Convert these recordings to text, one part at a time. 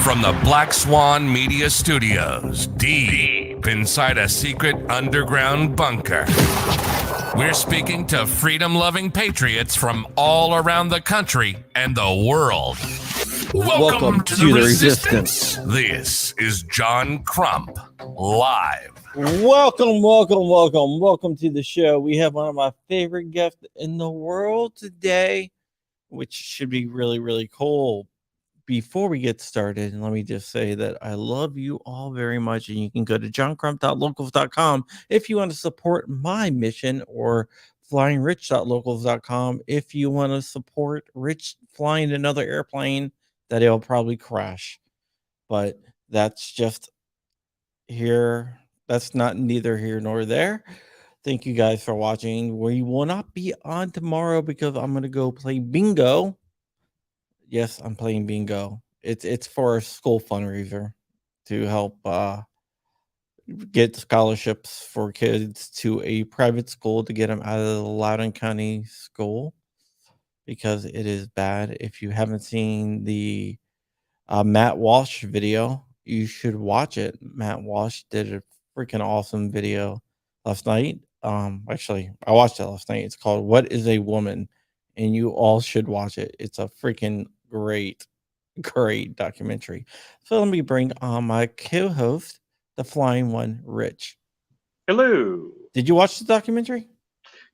From the Black Swan Media Studios, deep inside a secret underground bunker, we're speaking to freedom-loving patriots from all around the country and the world. Welcome to the Resistance. This is John Crump, live. Welcome to the show. We have one of my favorite guests in the world today, which should be really, really cool. Before we get started, let me just say that I love you all very much, and you can go to johncrump.locals.com if you want to support my mission, or flyingrich.locals.com if you want to support Rich flying another airplane that he'll probably crash. But that's just here. That's not neither here nor there. Thank you guys for watching. We will not be on tomorrow because I'm going to go play bingo. Yes, I'm playing bingo. It's for a school fundraiser to help get scholarships for kids to a private school to get them out of the Loudoun County school, because it is bad. If you haven't seen the Matt Walsh video, you should watch it. Matt Walsh did a freaking awesome video last night. Actually, I watched it last night. It's called "What Is a Woman?" and you all should watch it. It's a freaking great documentary. So let me bring on my co-host, the flying one, Rich. Hello. Did you watch the documentary?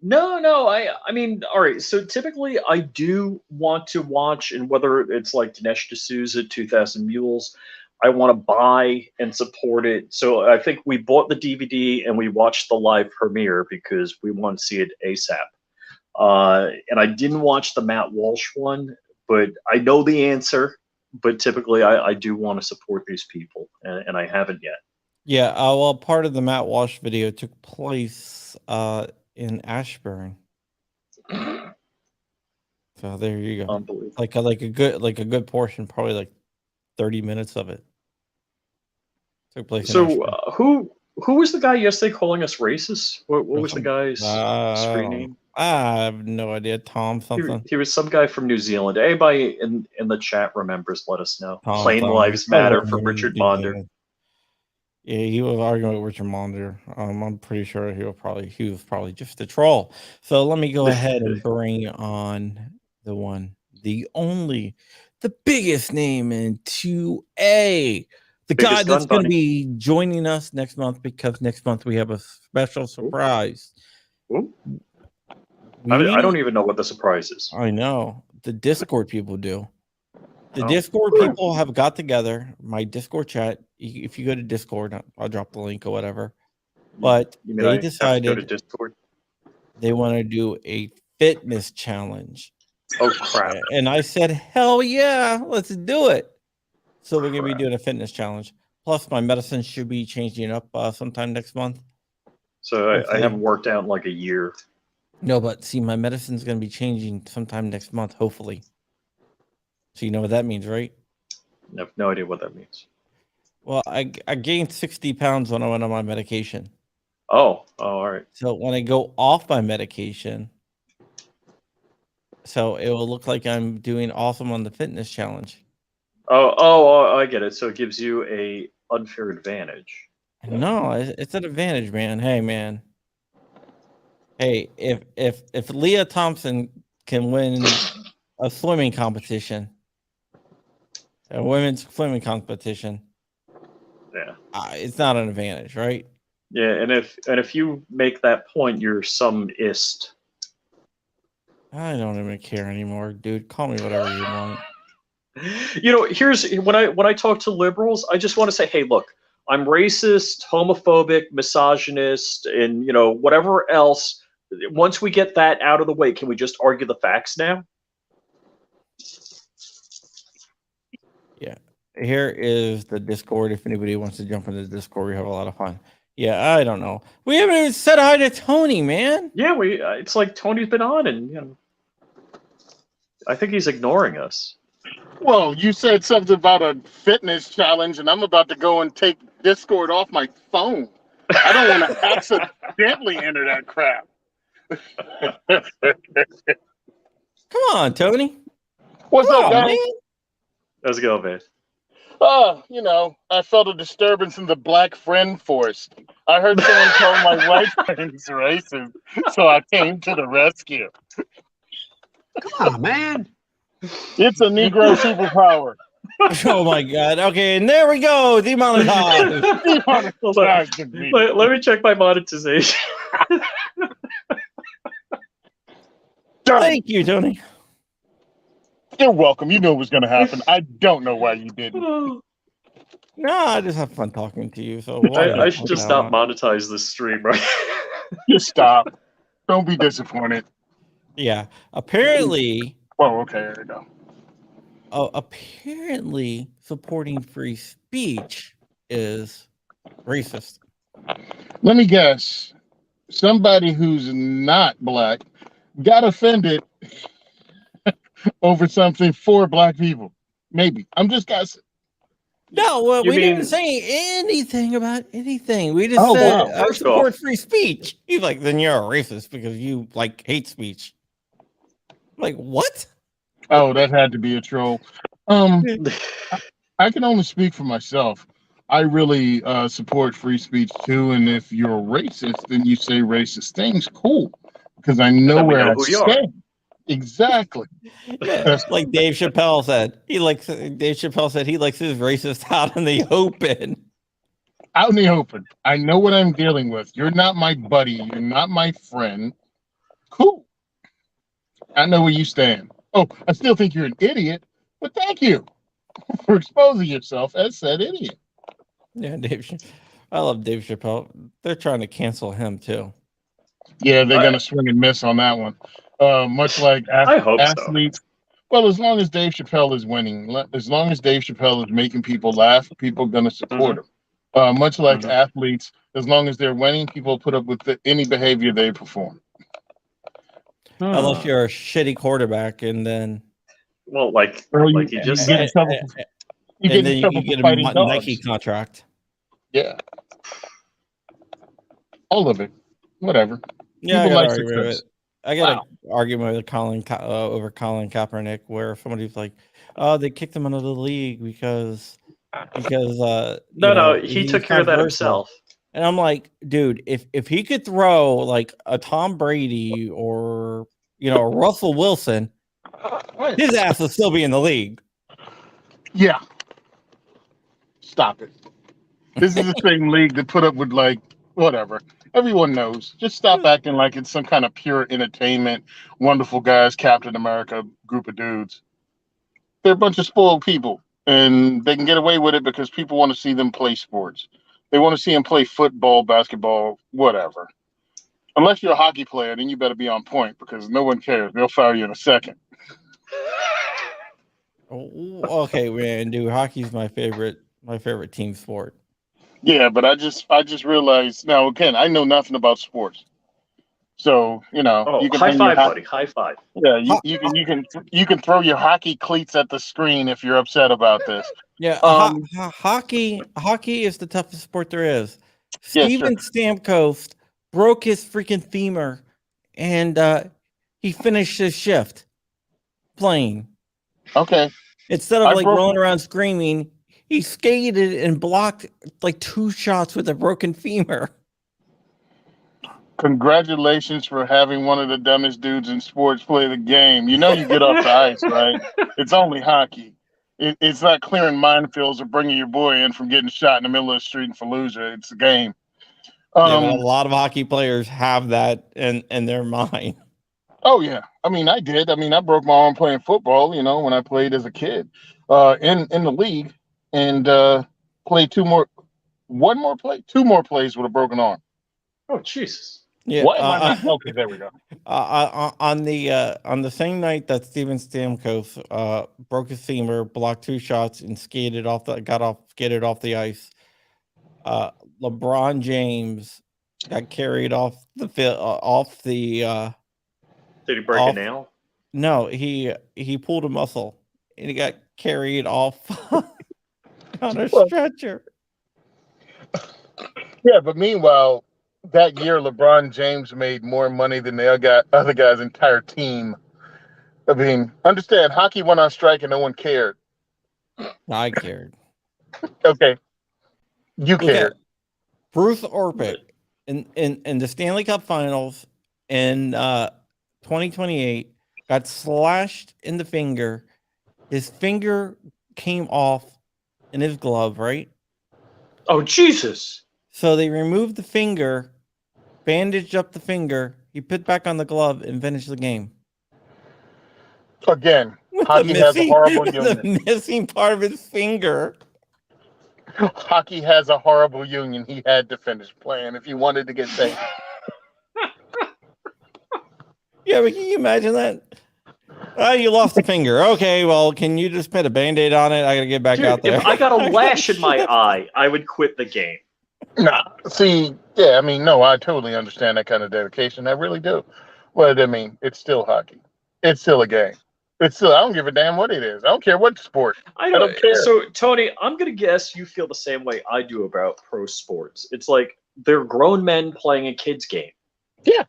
No. I mean, all right. So typically, I do want to watch, and whether it's like Dinesh D'Souza, 2000 Mules, I want to buy and support it. So I think we bought the DVD and we watched the live premiere because we want to see it ASAP. And I didn't watch the Matt Walsh one, but I know the answer. But typically, I do want to support these people, and I haven't yet. Yeah, well, part of the Matt Walsh video took place in Ashburn. So there you go. Unbelievable. Like a good portion, probably like 30 minutes of it took place. So who was the guy yesterday calling us racist? What was the guy's screen name? I have no idea. Tom something. He was some guy from New Zealand. Anybody in the chat remembers, let us know. Tom Plain Lives Matter from Richard Monder. Yeah, he was arguing with Richard Monder. I'm pretty sure he was probably just a troll. So let me go ahead and bring on the one, the only, the biggest name in 2A. The guy that's going to be joining us next month, because next month we have a special surprise. Ooh. I don't even know what the surprise is. I know. The Discord people do. The Discord people have got together. My Discord chat. If you go to Discord, I'll drop the link or whatever. But they decided they want to do a fitness challenge. Oh, crap. And I said, hell yeah, let's do it. So we're going to be doing a fitness challenge. Plus, my medicine should be changing up sometime next month. So I haven't worked out in like a year. No, but see, my medicine's going to be changing sometime next month, hopefully. So you know what that means, right? I have no idea what that means. Well, I gained 60 pounds when I went on my medication. Oh, all right. So when I go off my medication, so it will look like I'm doing awesome on the fitness challenge. Oh, I get it. So it gives you a unfair advantage. No, it's an advantage, man. Hey, man. Hey, if Leah Thompson can win a swimming competition, a women's swimming competition, it's not an advantage, right? Yeah, and if you make that point, you're some ist. I don't even care anymore, dude. Call me whatever you want. Here's when I talk to liberals, I just want to say, hey, look, I'm racist, homophobic, misogynist, and whatever else. Once we get that out of the way, can we just argue the facts now? Yeah. Here is the Discord. If anybody wants to jump into the Discord, we have a lot of fun. Yeah, I don't know. We haven't even said hi to Tony, man. Yeah, it's like Tony's been on, and I think he's ignoring us. Well, you said something about a fitness challenge, and I'm about to go and take Discord off my phone. I don't want to accidentally enter that crap. Come on, Tony. What's up, guys? man? Let's go, man. I felt a disturbance in the black friend force. I heard someone call my white friends racist, so I came to the rescue. Come on, man. It's a Negro superpower. Oh my God. Okay, and there we go. Demonetized. Hold on. Let me check my monetization. Thank you, Tony. You're welcome. You knew it was going to happen. I don't know why you didn't. No, I just have fun talking to you. So I should just stop monetize this stream, right? Just stop. Don't be disappointed. Yeah. Apparently. Oh, okay. There you go. Apparently, supporting free speech is racist. Let me guess. Somebody who's not black got offended over something for black people. Maybe. I'm just guessing. No, well, we didn't say anything about anything. We just said I support free speech. He's like, then you're a racist because you like hate speech. I'm like, what? Oh, that had to be a troll. I can only speak for myself. I really support free speech too, and if you're a racist, then you say racist things. Cool, because I know where I stand. Exactly. Yeah, like Dave Chappelle said. Dave Chappelle said he likes his racist out in the open. Out in the open. I know what I'm dealing with. You're not my buddy. You're not my friend. Cool. I know where you stand. Oh, I still think you're an idiot, but thank you for exposing yourself as said idiot. Yeah, I love Dave Chappelle. They're trying to cancel him too. Yeah, they're gonna swing and miss on that one. Much like athletes. So. Well, as long as Dave Chappelle is winning, as long as Dave Chappelle is making people laugh, people are gonna support him. Much like athletes, as long as they're winning, people put up with any behavior they perform. Unless you're a shitty quarterback, and then you just said, and then you can get a Nike contract. Yeah, all of it, whatever. Yeah, I got an argument with over Colin Kaepernick, where somebody's like, "Oh, they kicked him out of the league because he took care of that himself." And I'm like, dude, if he could throw like a Tom Brady or a Russell Wilson, his ass will still be in the league. Yeah. Stop it. This is the same league that put up with whatever. Everyone knows. Just stop acting like it's some kind of pure entertainment, wonderful guys, Captain America group of dudes. They're a bunch of spoiled people, and they can get away with it because people want to see them play sports. They want to see them play football, basketball, whatever. Unless you're a hockey player, then you better be on point because no one cares. They'll fire you in a second. Okay, man, dude, hockey's my favorite team sport. Yeah, but I just realized now. Again, I know nothing about sports, so you can high five, buddy. High five. Yeah, you can throw your hockey cleats at the screen if you're upset about this. Yeah, hockey is the toughest sport there is. Steven Stamkos broke his freaking femur, and he finished his shift playing. Okay. Instead of rolling around screaming, he skated and blocked like 2 shots with a broken femur. Congratulations for having one of the dumbest dudes in sports play the game. You know you get off the ice, right? It's only hockey. It's not clearing minefields or bringing your boy in from getting shot in the middle of the street in Fallujah. It's a game. Yeah, but a lot of hockey players have that in their mind. Oh yeah, I mean I did. I mean I broke my arm playing football. You know when I played as a kid, in the league, and played two more plays with a broken arm. Oh Jesus! Yeah, Why am I not? Okay, there we go. on the same night that Steven Stamkos broke his femur, blocked 2 shots, and skated off the ice. LeBron James got carried off the Did he break a nail? No, he pulled a muscle and he got carried off on a stretcher. Yeah, but meanwhile, that year LeBron James made more money than the other guy's entire team. I mean, understand, hockey went on strike and no one cared. I cared. Okay, you Look at cared. Bruce Orpik in the Stanley Cup Finals in 2028 got slashed in the finger. His finger came off in his glove, right? Oh Jesus! So they removed the finger, bandaged up the finger. He put back on the glove and finished the game. Again, hockey has a horrible union. The missing part of his finger. Hockey has a horrible union. He had to finish playing if he wanted to get paid. Yeah, but can you imagine that? Oh, you lost a finger. Okay, well, can you just put a Band-Aid on it? I gotta get back out there. If I got a lash in my eye, I would quit the game. Nah, see, yeah, I mean, no, I totally understand that kind of dedication. I really do. But I mean, it's still hockey. It's still a game. It's still, I don't give a damn what it is. I don't care what sport. I don't care. So, Tony, I'm going to guess you feel the same way I do about pro sports. It's like they're grown men playing a kid's game. Yeah.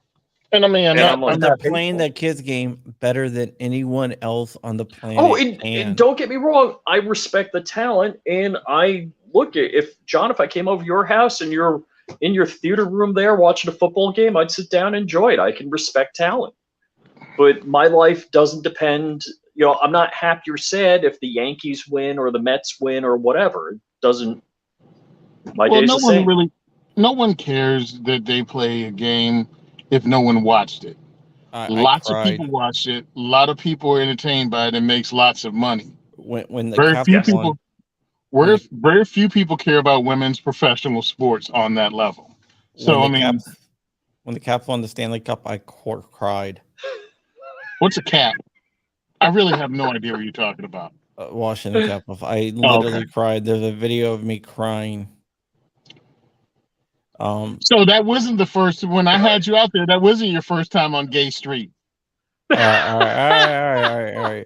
And I mean, they're playing that kid's game better than anyone else on the planet. Oh, and don't get me wrong. I respect the talent. And I look at, if I came over your house and you're in your theater room there watching a football game, I'd sit down and enjoy it. I can respect talent. But my life doesn't depend, I'm not happy or sad if the Yankees win or the Mets win or whatever. It doesn't, my day's the same. No one cares that they play a game if no one watched it. Lots of people watched it. A lot of people are entertained by it and makes lots of money. When the very few people care about women's professional sports on that level. So, when the Caps won the Stanley Cup, I cried. What's a cap? I really have no idea what you're talking about. Washington Capitals. I literally cried. There's a video of me crying. So that wasn't the first, when I had you out there, that wasn't your first time on Gay Street. All right.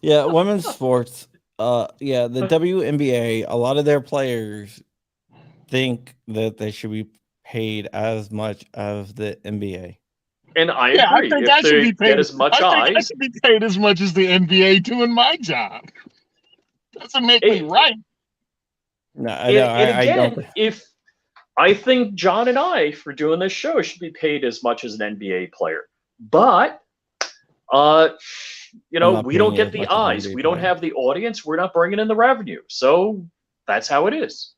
Yeah, women's sports. The WNBA, a lot of their players think that they should be paid as much as the NBA. And I agree. I think I should be paid as much I should be paid as much as the NBA doing my job. Doesn't make me right. No, I don't. If I think John and I, for doing this show, should be paid as much as an NBA player, but we don't get the eyes, we don't have the audience, we're not bringing in the revenue, so that's how it is.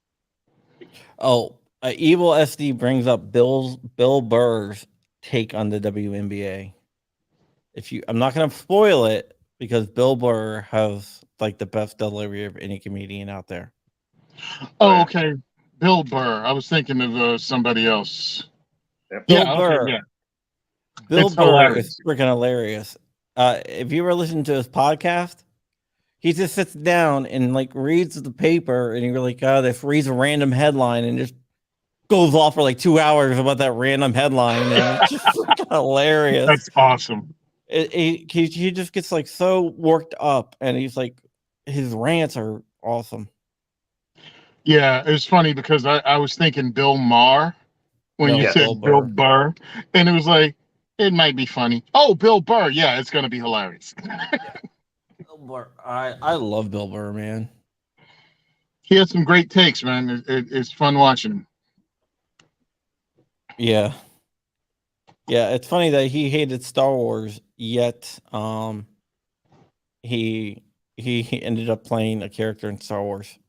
Oh, Evil SD brings up Bill Burr's take on the WNBA. I'm not going to spoil it because Bill Burr has like the best delivery of any comedian out there. Oh, okay. Bill Burr. I was thinking of somebody else. Bill Burr. Bill Burr is freaking hilarious. If you ever listen to his podcast, he just sits down and like reads the paper and he really reads a random headline and just goes off for like 2 hours about that random headline, and it's just hilarious. That's awesome. He just gets like so worked up, and he's like, his rants are awesome. Yeah, it was funny because I was thinking Bill Maher when you said Bill Burr, and it was like, it might be funny. Oh, Bill Burr, yeah, it's gonna be hilarious. Bill Burr, I love Bill Burr, man. He has some great takes, man. It's fun watching him. Yeah. Yeah, it's funny that he hated Star Wars, yet he ended up playing a character in Star Wars.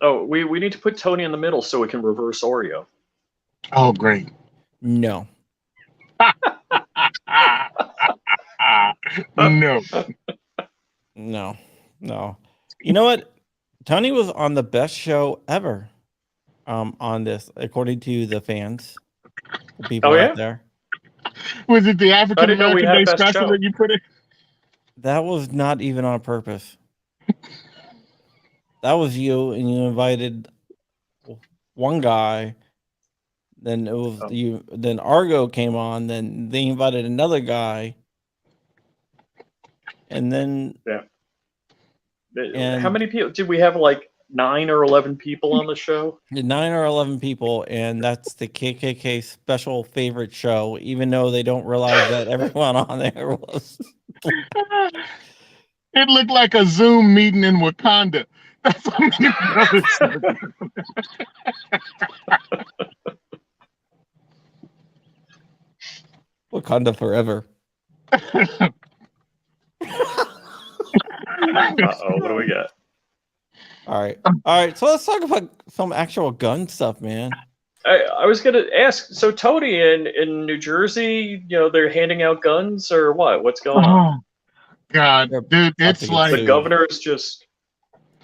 Oh, we need to put Tony in the middle so we can reverse Oreo. Oh, great. No. No. No. You know what? Tony was on the best show ever. On this, according to the fans, the people Oh, yeah? out there. Was it the African didn't know we American had Day best special show. that you put in? That was not even on purpose. That was you, and you invited one guy. Then it was you. Then Argo came on. Then they invited another guy, and then How many people did we have? Like 9 or 11 people on the show. 9 or 11 people, and that's the KKK special favorite show. Even though they don't realize that everyone on there was. It looked like a Zoom meeting in Wakanda. That's how many brothers. Wakanda forever. Uh-oh, what do we got? All right. So let's talk about some actual gun stuff, man. I was gonna ask. So Tony in New Jersey, they're handing out guns or what? What's going on? Oh, God, dude, it's like The governor is just,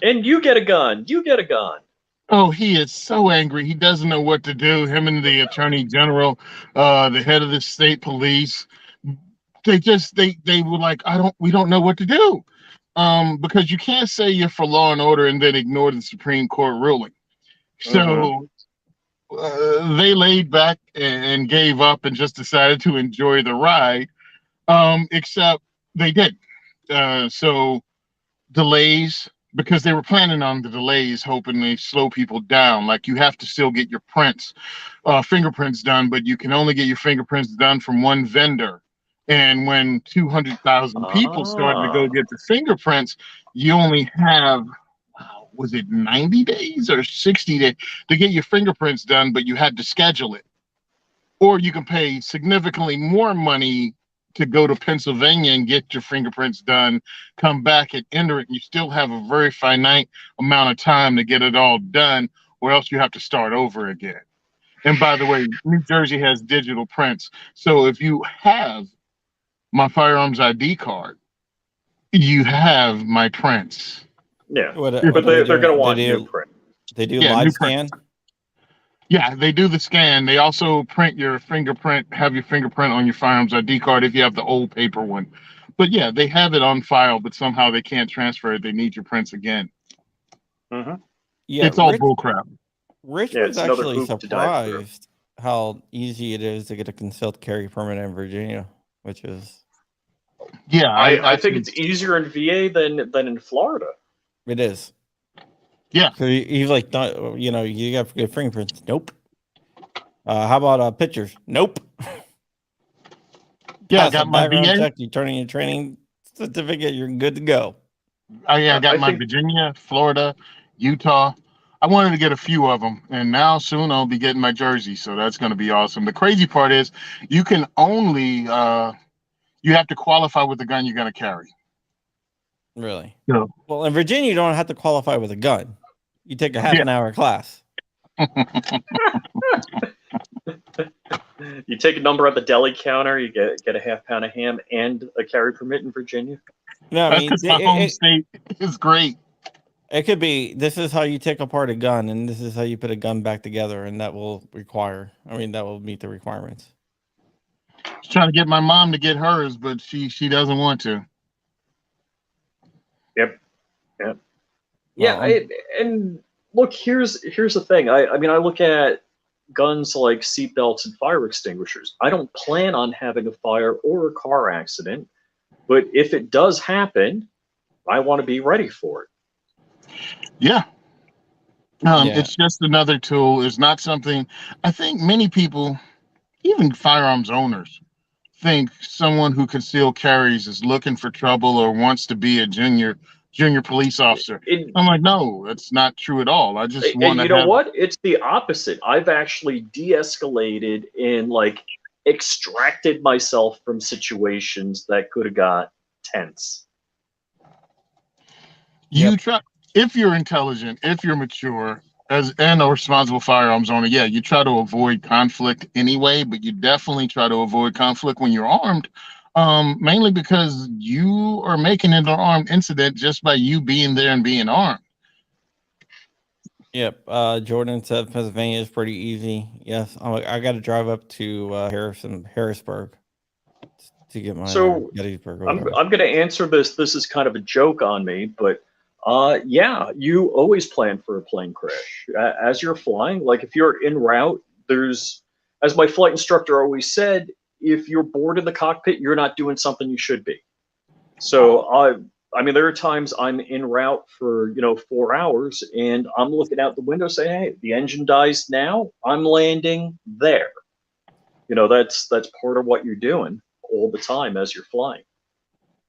and you get a gun. You get a gun. oh, he is so angry. He doesn't know what to do. Him and the attorney general, the head of the state police, they were like, we don't know what to do. Because you can't say you're for law and order and then ignore the Supreme Court ruling. So they laid back and gave up and just decided to enjoy the ride. Except they did. So delays, because they were planning on the delays, hoping they slow people down. Like you have to still get your fingerprints done, but you can only get your fingerprints done from one vendor. And when 200,000 people started to go get the fingerprints, you only have, was it 90 days or 60 days to get your fingerprints done, but you had to schedule it. Or you can pay significantly more money to go to Pennsylvania and get your fingerprints done, come back and enter it, and you still have a very finite amount of time to get it all done, or else you have to start over again. And by the way, New Jersey has digital prints. So if you have my firearms ID card, you have my prints. Yeah, But they're going to want new print. They do live scan? Yeah, they do the scan. They also print your fingerprint, have your fingerprint on your firearms ID card if you have the old paper one. But yeah, they have it on file, but somehow they can't transfer it. They need your prints again. Mm-hmm. Yeah, it's all bullcrap. Rich was actually surprised how easy it is to get a concealed carry permit in Virginia, which is... Yeah, I think it's easier in VA than in Florida. It is. Yeah. So he's like, you got to get fingerprints. Nope. How about pictures? Nope. Yeah, I got my VA. Check, you turn in your training certificate, you're good to go. I got my Virginia, Florida, Utah. I wanted to get a few of them, and now soon I'll be getting my Jersey, so that's going to be awesome. The crazy part is you can only, you have to qualify with the gun you're going to carry. Really? No. Well, in Virginia, you don't have to qualify with a gun. You take a half an hour class. You take a number at the deli counter, you get a half pound of ham and a carry permit in Virginia. No, I mean, my home state is great. It could be, this is how you take apart a gun, and this is how you put a gun back together, and that will meet the requirements. I was trying to get my mom to get hers, but she doesn't want to. Yep. Yeah, and look, here's the thing. I mean, I look at guns like seatbelts and fire extinguishers. I don't plan on having a fire or a car accident, but if it does happen, I want to be ready for it. Yeah. It's just another tool. It's not something, I think many people, even firearms owners, think someone who concealed carries is looking for trouble or wants to be a junior police officer. I'm like, no, that's not true at all. I just want to. You know what? It's the opposite. I've actually de-escalated in like extracted myself from situations that could have got tense. You try, if you're intelligent, if you're mature, and a responsible firearms owner, yeah, you try to avoid conflict anyway, but you definitely try to avoid conflict when you're armed, mainly because you are making it an armed incident just by you being there and being armed. Yep. Jordan said Pennsylvania is pretty easy. Yes, I got to drive up to Harrisburg to get my So Gettysburg. Or I'm whatever. going to answer this. This is kind of a joke on me, but yeah, you always plan for a plane crash as you're flying. Like if you're en route, there's, as my flight instructor always said, if you're bored in the cockpit, you're not doing something you should be. So I mean, there are times I'm en route for 4 hours, and I'm looking out the window saying, "Hey, the engine dies now. I'm landing there." That's part of what you're doing all the time as you're flying.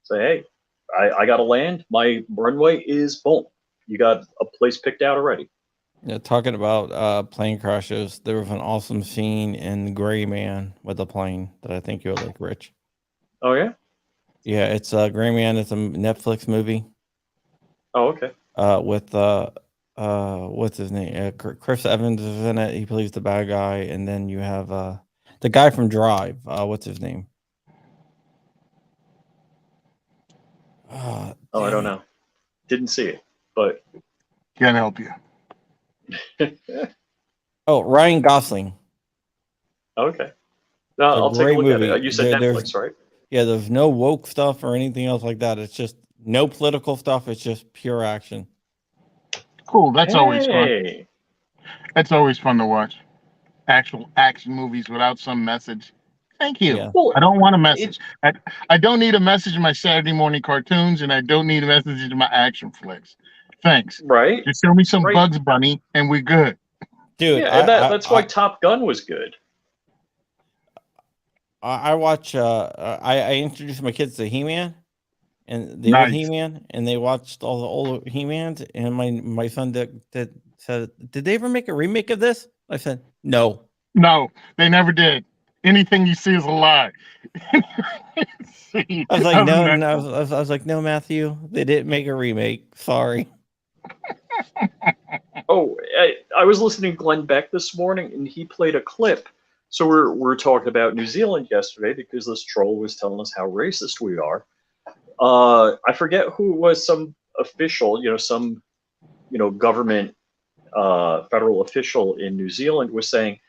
Say, hey, I got to land. My runway is boom. You got a place picked out already. Yeah, talking about plane crashes, there was an awesome scene in Gray Man with a plane that I think you'll like, Rich. Oh yeah. Yeah, it's Gray Man. It's a Netflix movie. Oh okay. With what's his name? Chris Evans is in it. He plays the bad guy, and then you have the guy from Drive. What's his name? I don't know. Didn't see it, but Can't help you. Oh, Ryan Gosling. Okay. No, I'll take a great look movie. at it. You said There's- Netflix, right? Yeah, there's no woke stuff or anything else like that. It's just no political stuff. It's just pure action. Cool. That's always fun. Hey. That's always fun to watch. Actual action movies without some message. Thank you. Yeah. Well, I don't want a message. I don't need a message in my Saturday morning cartoons, and I don't need a message in my action flicks. Thanks. right. Just show me some Right. Bugs Bunny, and we're good. Dude, Yeah, and that's why Top Gun was good. I watch. I introduced my kids to He-Man, and the Nice. old He-Man, and they watched all the old He-Mans. And my son said, "Did they ever make a remake of this?" I said, "No." No, they never did. Anything you see is a lie. I was like, "No." I was like, "No, Matthew, they didn't make a remake. Sorry." Oh, I was listening to Glenn Beck this morning, and he played a clip. So we're talking about New Zealand yesterday because this troll was telling us how racist we are. I forget who it was, some official, some government federal official in New Zealand was saying,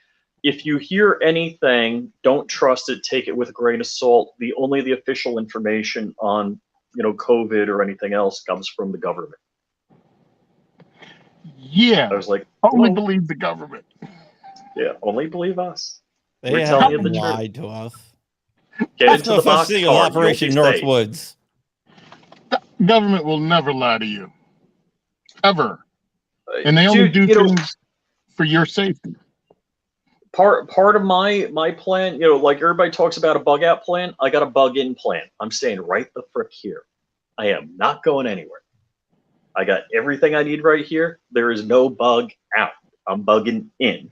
if you hear anything, don't trust it. Take it with a grain of salt. Only the official information on COVID or anything else comes from the government. Yeah, I was like, only well, believe the government. yeah, only believe us. They We're haven't telling you the truth. lied to us. Get That's into no the such box thing as car. You'll Operation be safe. Northwoods. The government will never lie to you, ever, and they only Dude, do things for your safety. Part of my plan, like everybody talks about a bug out plan, I got a bug in plan. I'm staying right the frick here. I am not going anywhere. I got everything I need right here. There is no bug out. I'm bugging in.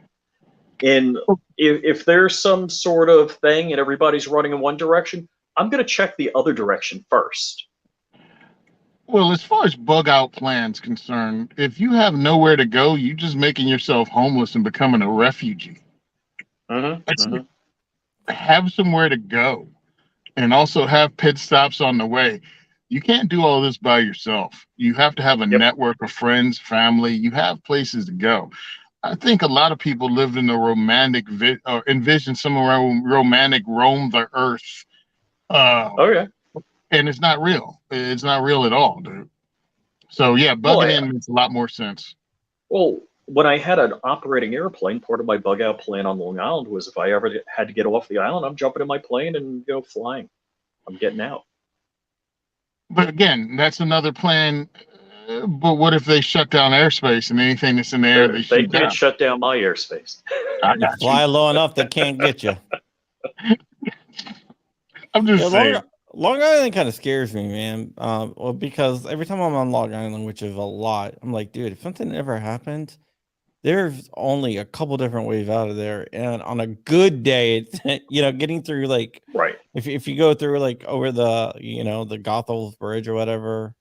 And if there's some sort of thing and everybody's running in one direction, I'm going to check the other direction first. Well, as far as bug out plans concerned, if you have nowhere to go, you're just making yourself homeless and becoming a refugee. Have somewhere to go, and also have pit stops on the way. You can't do all this by yourself. You have to have a network of friends, family. You have places to go. I think a lot of people lived in a romantic or envision somewhere romantic roam the earth. And it's not real. It's not real at all, dude. So yeah, bugging in makes a lot more sense. Well, when I had an operating airplane, part of my bug out plan on Long Island was if I ever had to get off the island, I'm jumping in my plane and flying. I'm getting out. But again, that's another plan. But what if they shut down airspace and anything that's in the air They can't shut down my airspace. I got Fly you. low enough, they can't get you. I'm just saying. Long Island kind of scares me, man. Well, because every time I'm on Long Island, which is a lot, I'm like, dude, if something ever happened, there's only a couple different ways out of there, and on a good day, it's, getting through like Right. if you go through like over the the Goethals Bridge or whatever,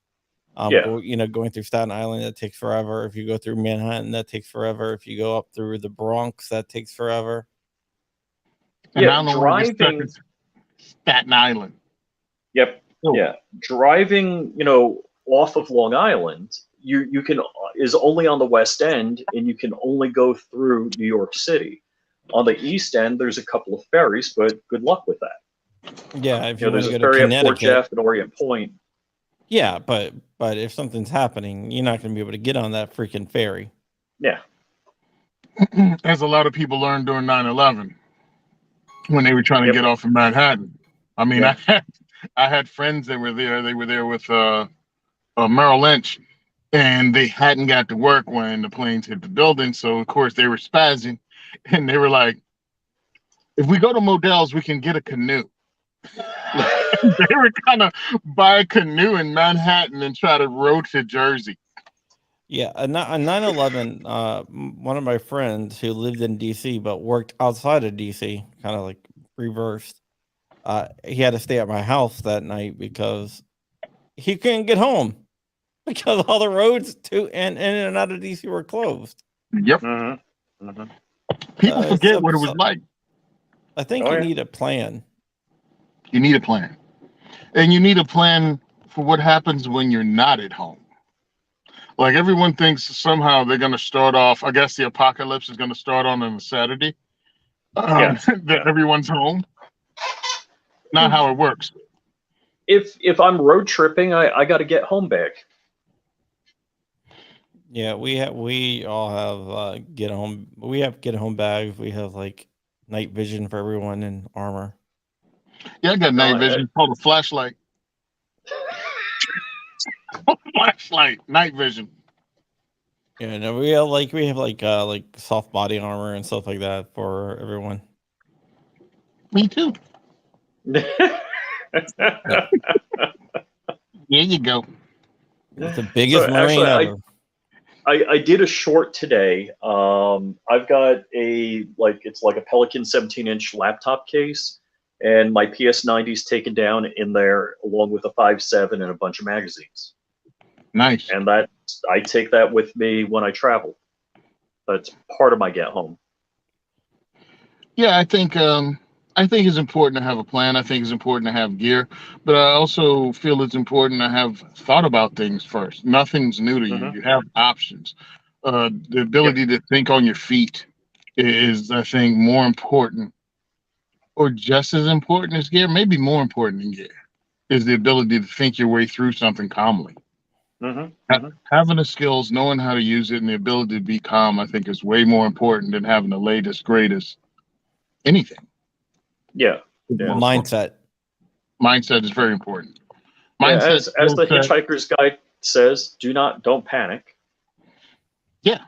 Yeah. going through Staten Island, that takes forever. If you go through Manhattan, that takes forever. If you go up through the Bronx, that takes forever. And I Yeah. don't know why you're stuck Driving. in Staten Island. Yep. Oh, Yeah. Driving, off of Long Island, you can is only on the West End, and you can only go through New York City. On the East End, there's a couple of ferries, but good luck with that. Yeah, if you want There's to a go to ferry at Port Connecticut. Jeff and Orient Point. Yeah, but if something's happening, you're not going to be able to get on that freaking ferry. Yeah. as a lot of people learned during 9/11 when they were trying to Yep. get off of Manhattan. I mean, Yeah. I had friends that were there. They were there with Merrill Lynch, and they hadn't got to work when the planes hit the building. So of course they were spazzing, and they were like, "If we go to Modell's, we can get a canoe." They were kind of buy a canoe in Manhattan and try to row to Jersey. Yeah, on 9/11, one of my friends who lived in DC but worked outside of DC, kind of like reversed, he had to stay at my house that night because he couldn't get home because all the roads to and in and out of DC were closed. Yep. Mm-hmm. Mm-hmm. People forget what it was like. I think you need a plan. You need a plan. And you need a plan for what happens when you're not at home. Like everyone thinks somehow they're going to start off, I guess the apocalypse is going to start on a Saturday. That everyone's home. Not how it works. If I'm road tripping, I got to get home back. Yeah, we all have get home. We have get home bags. We have like night vision for everyone and armor. Yeah, I got night vision called a flashlight. Flashlight, night vision. Yeah, no, we have like soft body armor and stuff like that for everyone. Me too. There you go. It's the biggest marine actually, ever. I did a short today. I've got it's like a Pelican 17-inch laptop case, and my PS90's taken down in there along with a 5.7 and a bunch of magazines. Nice. And that I take that with me when I travel. That's part of my get home. Yeah, I think it's important to have a plan. I think it's important to have gear, but I also feel it's important to have thought about things first. Nothing's new to you. You have options. The ability to think on your feet is, I think, more important, or just as important as gear, maybe more important than gear, is the ability to think your way through something calmly. Having the skills, knowing how to use it, and the ability to be calm, I think, is way more important than having the latest, greatest anything. Yeah. Mindset Mindset is very important. As the Hitchhiker's Guide says, don't panic. Yeah.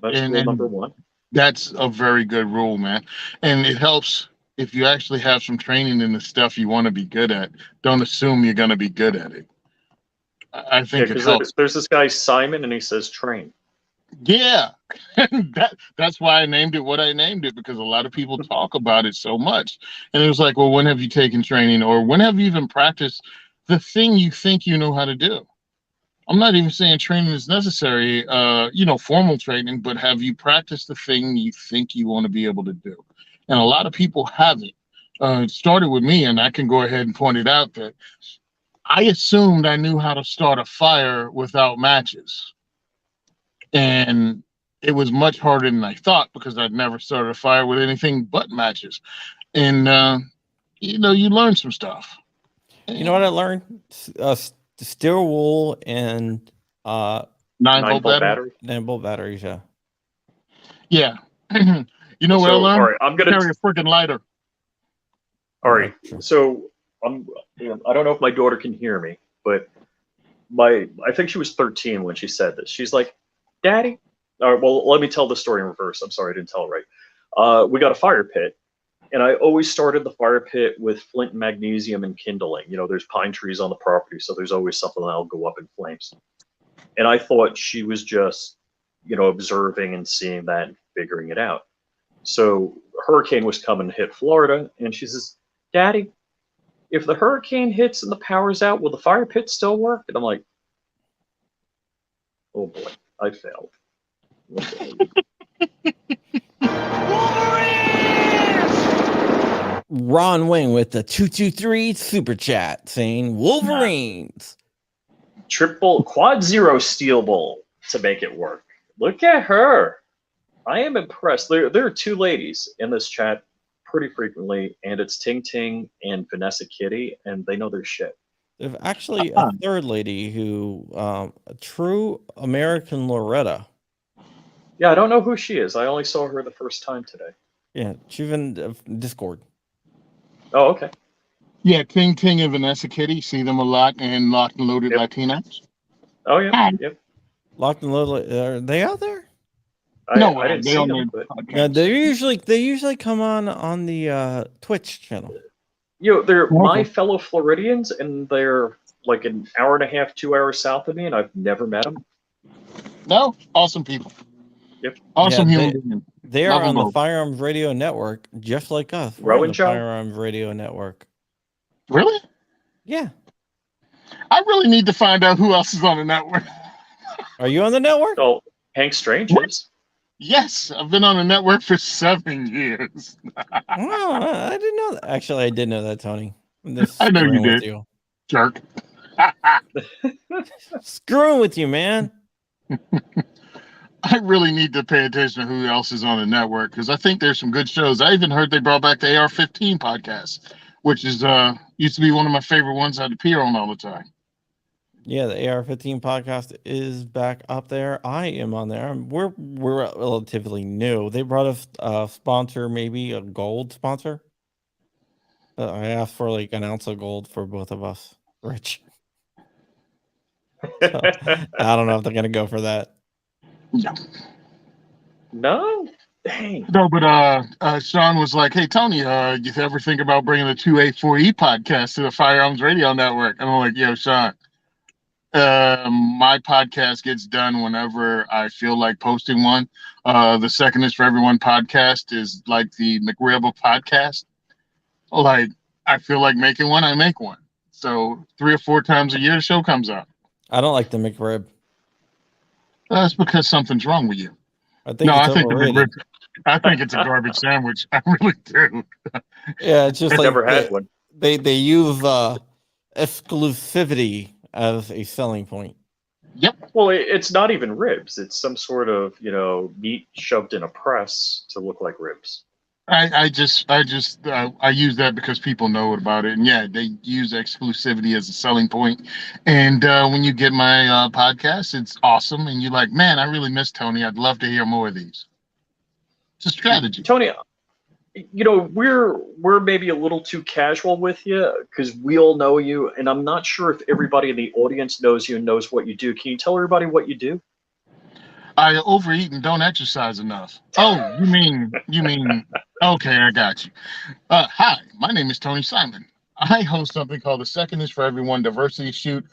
That's rule number one. That's a very good rule, man. And it helps if you actually have some training in the stuff you want to be good at. Don't assume you're going to be good at it. I think it helps. There's this guy, Simon, and he says train. Yeah. That's why I named it what I named it, because a lot of people talk about it so much. And it was like, well, when have you taken training, or when have you even practiced the thing you think you know how to do? I'm not even saying training is necessary, formal training, but have you practiced the thing you think you want to be able to do? And a lot of people haven't. It started with me, and I can go ahead and point it out that I assumed I knew how to start a fire without matches. And it was much harder than I thought, because I'd never started a fire with anything but matches. And, you learn some stuff. You know what I learned? Steel wool and 9-volt battery. 9-volt batteries, yeah. Yeah. You know what I learned? All right, I'm gonna carry a freaking lighter. All right. So I don't know if my daughter can hear me, but I think she was 13 when she said this. She's like, "Daddy," all right, well, let me tell the story in reverse. I'm sorry, I didn't tell it right. We got a fire pit, and I always started the fire pit with flint and magnesium and kindling. There's pine trees on the property, so there's always something that'll go up in flames. And I thought she was just observing and seeing that and figuring it out. So hurricane was coming to hit Florida, and she says, "Daddy, if the hurricane hits and the power's out, will the fire pit still work?" And I'm like, "Oh boy, I failed." Ron Wing with the 223 super chat saying Wolverines. Quad zero steel bowl to make it work. Look at her. I am impressed. There are two ladies in this chat pretty frequently, and it's Ting Ting and Vanessa Kitty, and they know their shit. There's actually a third lady who, a true American Loretta. Yeah, I don't know who she is. I only saw her the first time today. Yeah, she's in Discord. Oh, okay. Yeah, Ting Ting and Vanessa Kitty, see them a lot in Locked and Loaded Latinas. Oh, yeah. Hi. Yep. Locked and Loaded, are they out there? I didn't see them, but Yeah, they usually come on the Twitch channel. they're Okay. my fellow Floridians, and they're like an hour and a half, 2 hours south of me, and I've never met them. No, awesome people. Yep. Awesome Yeah, human beings. They are Love on them the both. Firearms Radio Network, just like us. We're on Rowan the Show? Firearms Radio Network. Really? Yeah. I really need to find out who else is on the network. Are you on the network? Oh, Hank Strange What? is. Yes, I've been on the network for 7 years. Wow, I didn't know that. Actually, I did know that, Tony. I'm just I know you screwing with did. you. Jerk. Screwing with you, man. I really need to pay attention to who else is on the network because I think there's some good shows. I even heard they brought back the AR-15 podcast, which is used to be one of my favorite ones I'd appear on all the time. Yeah, the AR-15 podcast is back up there. I am on there. We're relatively new. They brought us a sponsor, maybe a gold sponsor. I asked for like an ounce of gold for both of us, Rich. So, I don't know if they're gonna go for that. Yeah. No? Dang. No, but Sean was like, "Hey Tony, you ever think about bringing the 2A4E podcast to the Firearms Radio Network?" And I'm like, "Yo, Sean, my podcast gets done whenever I feel like posting one. The Second is for Everyone podcast is like the McRibble podcast. Like, I feel like making one, I make one. So 3 or 4 times a year, the show comes out. I don't like the McRib. That's because something's wrong with you. I think it's overrated. I think it's a garbage sandwich. I really do. Yeah, it's just I've like never had one. They use exclusivity as a selling point. Yep. Well, it's not even ribs. It's some sort of, meat shoved in a press to look like ribs. I use that because people know about it, and yeah, they use exclusivity as a selling point. And when you get my podcast, it's awesome, and you're like, "Man, I really miss Tony. I'd love to hear more of these." It's a strategy. Tony, we're maybe a little too casual with you because we all know you, and I'm not sure if everybody in the audience knows you and knows what you do. Can you tell everybody what you do? I overeat and don't exercise enough. Oh, you mean? Okay, I got you. Hi, my name is Tony Simon. I host something called the Second is for Everyone Diversity Shoot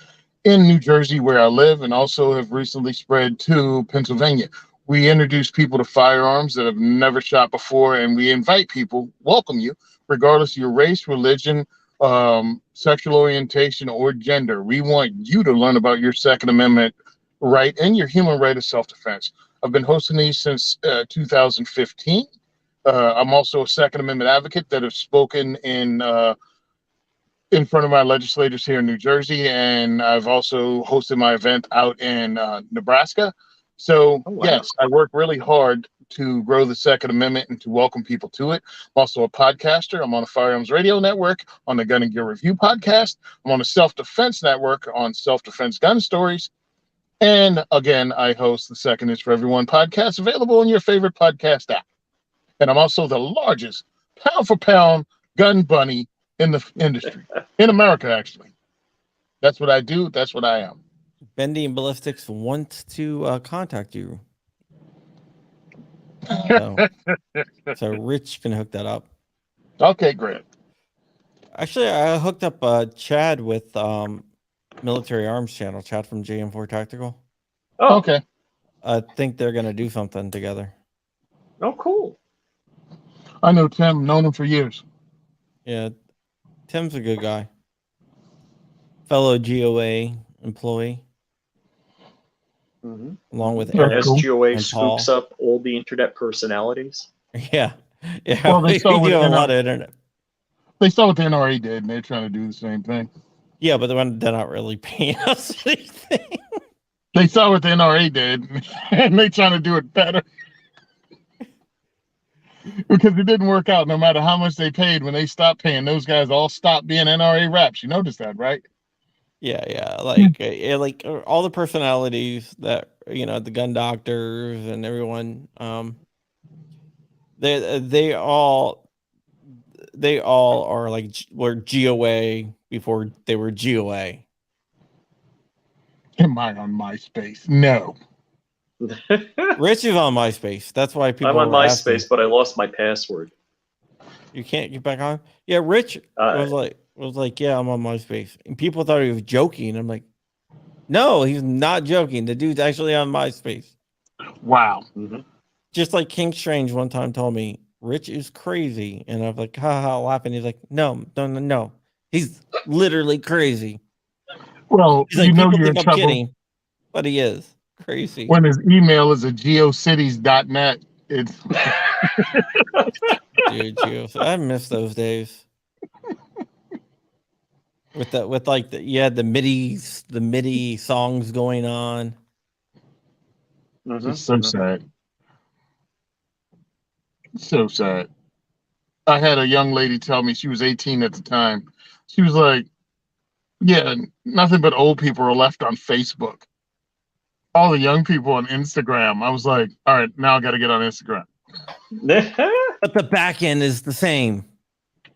in New Jersey, where I live, and also have recently spread to Pennsylvania. We introduce people to firearms that have never shot before, and we invite people, welcome you, regardless of your race, religion, sexual orientation, or gender. We want you to learn about your Second Amendment right and your human right of self-defense. I've been hosting these since 2015. I'm also a Second Amendment advocate that has spoken in front of my legislators here in New Jersey, and I've also hosted my event out in Nebraska. So, Oh, wow. Yes, I work really hard to grow the Second Amendment and to welcome people to it. I'm also a podcaster. I'm on the Firearms Radio Network, on the Gun and Gear Review podcast. I'm on the Self-Defense Network on Self-Defense Gun Stories. And again, I host the Second is for Everyone podcast, available in your favorite podcast app. And I'm also the largest pound for pound gun bunny in the industry, in America, actually. That's what I do. That's what I am. Bendy and Ballistics wants to contact you. So Rich can hook that up. Okay, great. Actually, I hooked up Chad with Military Arms Channel, Chad from JM4 Tactical. Oh, Okay. I think they're gonna do something together. Oh, cool. I know Tim, known him for years. Yeah, Tim's a good guy. Fellow GOA employee, Mm-hmm. along with That's Eric cool. SGOA and scoops Paul. up all the internet personalities. Yeah, yeah. Well, they we saw what do a lot NR of internet. they saw what the NRA did, and they're trying to do the same thing. Yeah, but they're not really paying us anything. They saw what the NRA did, and they're trying to do it better because it didn't work out. No matter how much they paid, when they stopped paying, those guys all stopped being NRA reps. You noticed that, right? Yeah, like all the personalities that the gun doctors and everyone. They all are like were GOA before they were GOA. Am I on MySpace? No. Rich is on MySpace. That's why people I'm on were asking. MySpace, but I lost my password. You can't get back on. Yeah, Rich was like, yeah, I'm on MySpace, and people thought he was joking. I'm like, no, he's not joking. The dude's actually on MySpace. Wow. Mm-hmm. Just like King Strange one time told me, Rich is crazy, and I'm like, haha, laughing. He's like, no, he's literally crazy. Well, He's like, you know people you're in think I'm trouble kidding, but he is crazy. when his email is a geocities.net. It's Dude, I miss those days. With the MIDI songs going on. Mm-hmm. just so sad. So sad. I had a young lady tell me, she was 18 at the time. She was like, yeah, nothing but old people are left on Facebook. All the young people on Instagram. I was like, all right, now I got to get on Instagram. But the back end is the same.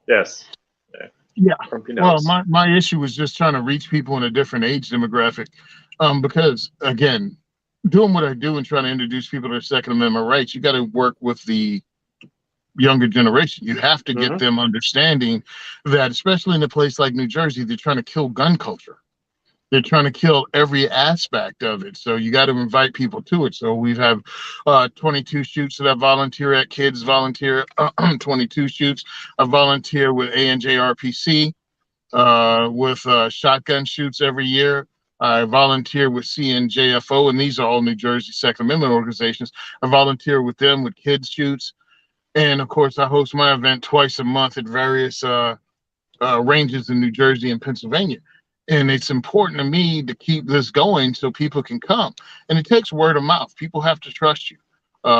Yes. Yeah. Grumpy Well, nose. my issue was just trying to reach people in a different age demographic. Because again, doing what I do and trying to introduce people to their Second Amendment rights, you got to work with the younger generation. You have to get them understanding that, especially in a place like New Jersey, they're trying to kill gun culture. They're trying to kill every aspect of it. So you got to invite people to it. So we have 22 shoots that I volunteer at. Kids volunteer 22 shoots. I volunteer with ANJRPC with shotgun shoots every year. I volunteer with CNJFO, and these are all New Jersey Second Amendment organizations. I volunteer with them with kids shoots. And of course, I host my event twice a month at various ranges in New Jersey and Pennsylvania. And it's important to me to keep this going so people can come. And it takes word of mouth. People have to trust you.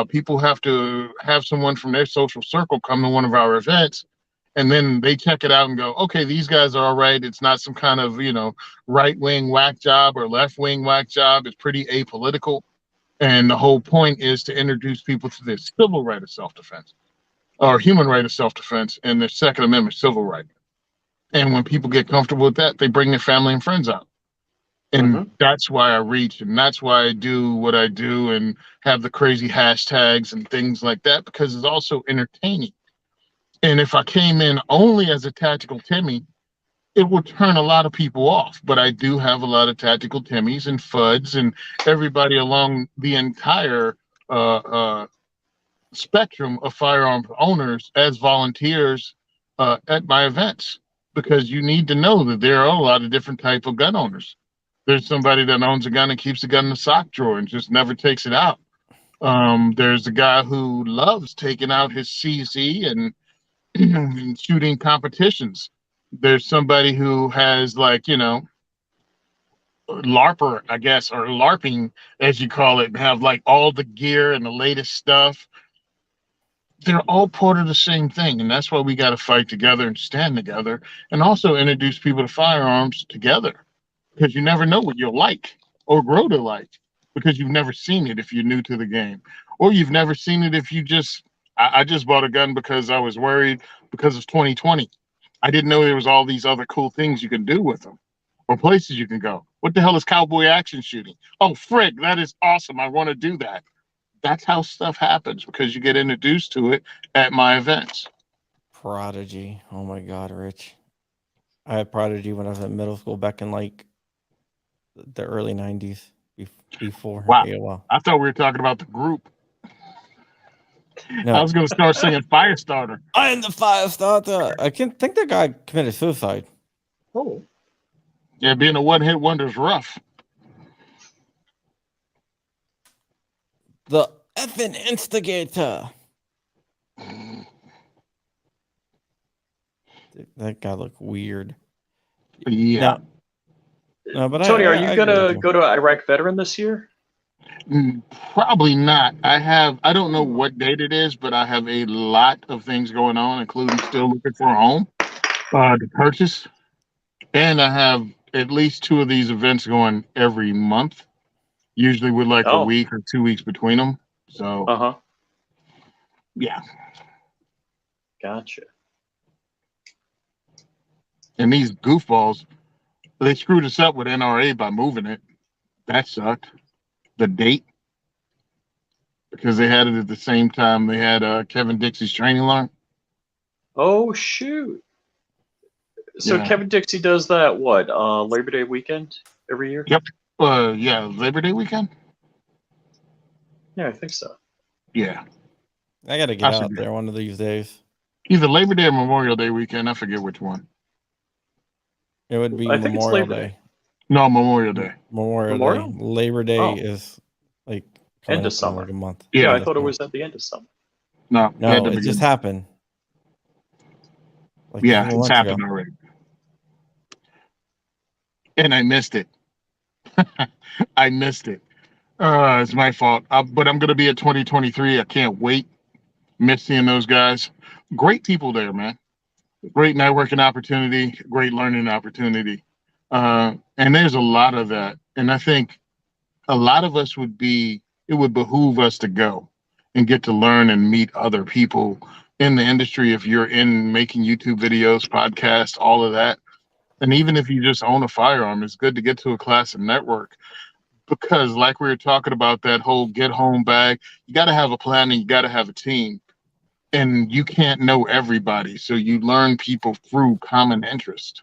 People have to have someone from their social circle come to one of our events, and then they check it out and go, okay, these guys are all right. It's not some kind of, right-wing whack job or left-wing whack job. It's pretty apolitical. And the whole point is to introduce people to the civil right of self-defense or human right of self-defense and the Second Amendment civil right. And when people get comfortable with that, they bring their family and friends out. And that's why I reach, and that's why I do what I do and have the crazy hashtags and things like that, because it's also entertaining. And if I came in only as a tactical Timmy, it would turn a lot of people off. But I do have a lot of tactical Timmies and FUDs and everybody along the entire spectrum of firearm owners as volunteers at my events, because you need to know that there are a lot of different type of gun owners. There's somebody that owns a gun and keeps the gun in the sock drawer and just never takes it out. There's a guy who loves taking out his CZ and shooting competitions. There's somebody who has LARPer, I guess, or LARPing, as you call it, and have like all the gear and the latest stuff. They're all part of the same thing, and that's why we got to fight together and stand together, and also introduce people to firearms together, because you never know what you'll like or grow to like, because you've never seen it if you're new to the game, or you've never seen it if you just. I just bought a gun because I was worried because of 2020. I didn't know there was all these other cool things you can do with them, or places you can go. What the hell is cowboy action shooting? Oh, frig, that is awesome. I want to do that. That's how stuff happens, because you get introduced to it at my events. Prodigy. Oh my God, Rich. I had Prodigy when I was in middle school back in like the early 90s before Wow. AOL. I thought we were talking about the group. I No, was going to start singing Firestarter. I am the Firestarter. I can't think that guy committed suicide. Oh, Yeah, being a one-hit wonder is rough. The effing instigator. That guy looked weird. Yeah. No, but Tony, are I you agree gonna with you. go to Iraq Veteran this year? Probably not. I don't know what date it is, but I have a lot of things going on, including still looking for a home to purchase. And I have at least 2 of these events going every month, usually with like a Oh, week or 2 weeks between them. So, uh-huh. yeah. Gotcha. And these goofballs, they screwed us up with NRA by moving it. That sucked. The date, because they had it at the same time they had Kevin Dixie's training line. Oh shoot. So Yeah. Kevin Dixie does that what? Labor Day weekend every year? Yep. Yeah, Labor Day weekend. Yeah, I think so. Yeah. I got to get out there one of these days. Either Labor Day or Memorial Day weekend. I forget which one. It would be I think it's Memorial Labor Day. Day. No, Memorial Day. Memorial? Day. Labor Day Oh. is like End coming of up in summer. like a month. Yeah, I End of thought it summer. was at the end of summer. No, at No, the it just beginning. happened. Like Yeah, 4 it's months happened ago. already. And I missed it. I missed it. It's my fault. But I'm going to be at 2023. I can't wait. Miss seeing those guys. Great people there, man. Great networking opportunity. Great learning opportunity. And there's a lot of that. And I think a lot of us it would behoove us to go and get to learn and meet other people in the industry. If you're in making YouTube videos, podcasts, all of that. And even if you just own a firearm, it's good to get to a class and network, because like we were talking about, that whole get home bag, you got to have a plan and you got to have a team, and you can't know everybody. So you learn people through common interest.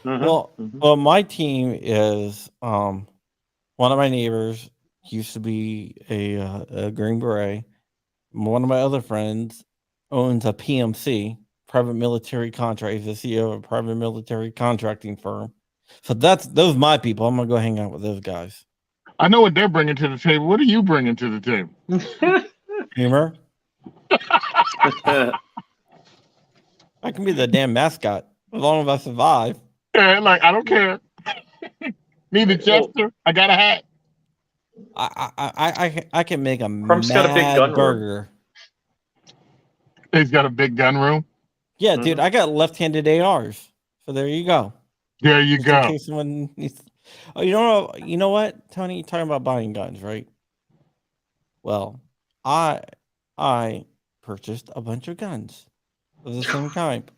Mhm, Well, mhm. well, my team is one of my neighbors used to be a Green Beret. One of my other friends owns a PMC, private military contract. He's the CEO of a private military contracting firm. So those my people. I'm gonna go hang out with those guys. I know what they're bringing to the table. What are you bringing to the table? Humor. I can be the damn mascot as long as I survive. Yeah, like, I don't care. Need a jester? I got a hat. I can make a Crump's got a big gun mad room. burger. He's got a big gun room. Yeah, dude, I got left-handed ARs. So there you go. There you Just go. in case someone needs... Oh, you know what, Tony? You're talking about buying guns, right? Well, I purchased a bunch of guns of the same kind,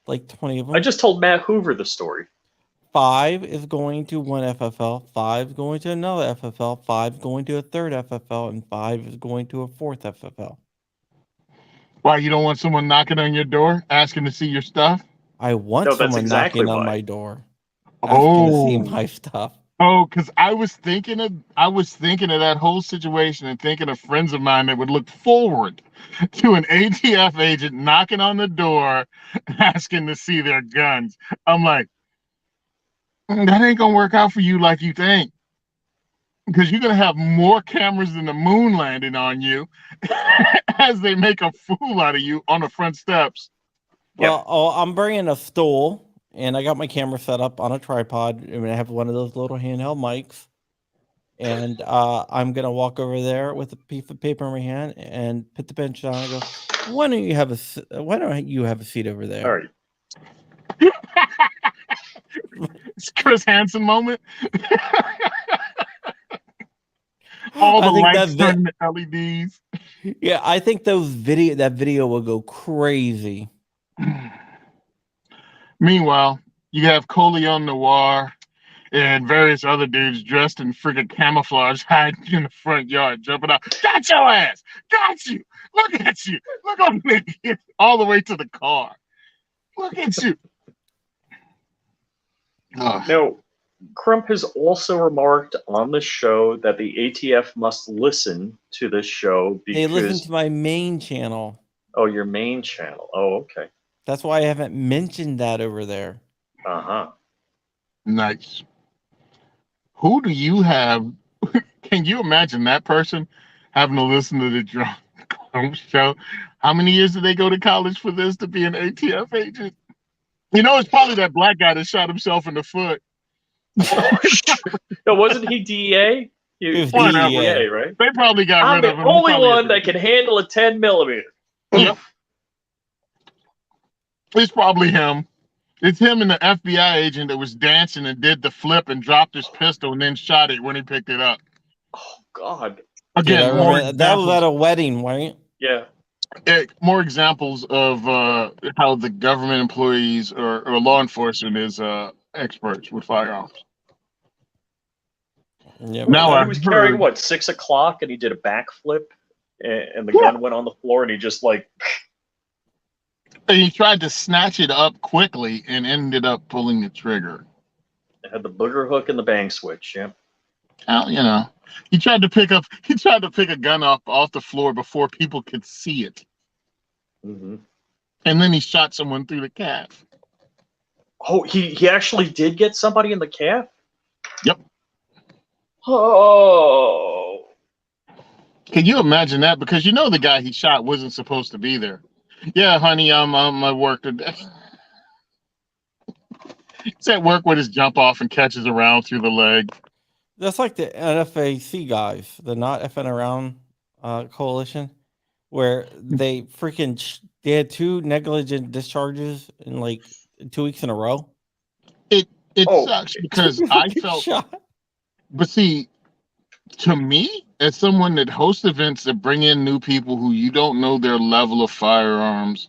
like 20 of them. I just told Matt Hoover the story. 5 is going to one FFL, 5 going to another FFL, 5 going to a third FFL, and 5 is going to a fourth FFL. Why, you don't want someone knocking on your door asking to see your stuff? I want No, that's someone exactly knocking on why. my door asking to see Oh, my stuff. because I was thinking of that whole situation and thinking of friends of mine that would look forward to an ATF agent knocking on the door asking to see their guns. I'm like, that ain't gonna work out for you like you think, because you're gonna have more cameras than the moon landing on you as they make a fool out of you on the front steps. Well, I'm bringing a stool, and I got my camera set up on a tripod, and I have one of those little handheld mics. And I'm gonna walk over there with a piece of paper in my hand and put the bench down and go, why don't you have a seat over there? All right. It's Chris Hansen moment. All the I think lights turn to LEDs. Yeah, I think that video will go crazy. Meanwhile, you have Coleon Noir and various other dudes dressed in friggin' camouflage hiding in the front yard, jumping out. Got your ass! Got you! Look at you! Look on me! All the way to the car. Look at you! No, Crump has also remarked on the show that the ATF must listen to this show They listen because to my main channel. your main channel. Oh, okay. That's why I haven't mentioned that over there. Uh-huh. Nice. Who do you have? Can you imagine that person having to listen to the Drunk show? How many years did they go to college for this to be an ATF agent? You know, it's probably that black guy that shot himself in the foot. No, wasn't he DEA? He was Whatever. DEA. right? They probably got I'm rid the of him. only Probably one that can handle a 10 millimeter. Yep. It's probably him. It's him and the FBI agent that was dancing and did the flip and dropped his pistol and then shot it when he picked it up. Oh God. Again, Dude, I more remember, that was at examples, a wedding, right? Yeah. more examples of how the government employees or law enforcement is experts with firearms. Yeah. Now he I was carrying heard- what, 6 o'clock, and he did a backflip, and the Yeah. gun went on the floor, and he just like. And he tried to snatch it up quickly and ended up pulling the trigger. Had the booger hook and the bang switch. Yeah. Well, you know, he tried to pick a gun up off the floor before people could see it, Mm-hmm. and then he shot someone through the calf. Oh, he actually did get somebody in the calf. Yep. Oh. Can you imagine that? Because you know the guy he shot wasn't supposed to be there. Yeah, honey, I'm at work today. He's at work with his jump off and catches a round through the leg. That's like the NFAC guys, the Not Effing Around coalition, where they they had 2 negligent discharges in like 2 weeks in a row. It Oh. sucks because I Fucking felt, shot. but see, to me, as someone that hosts events that bring in new people who you don't know their level of firearms,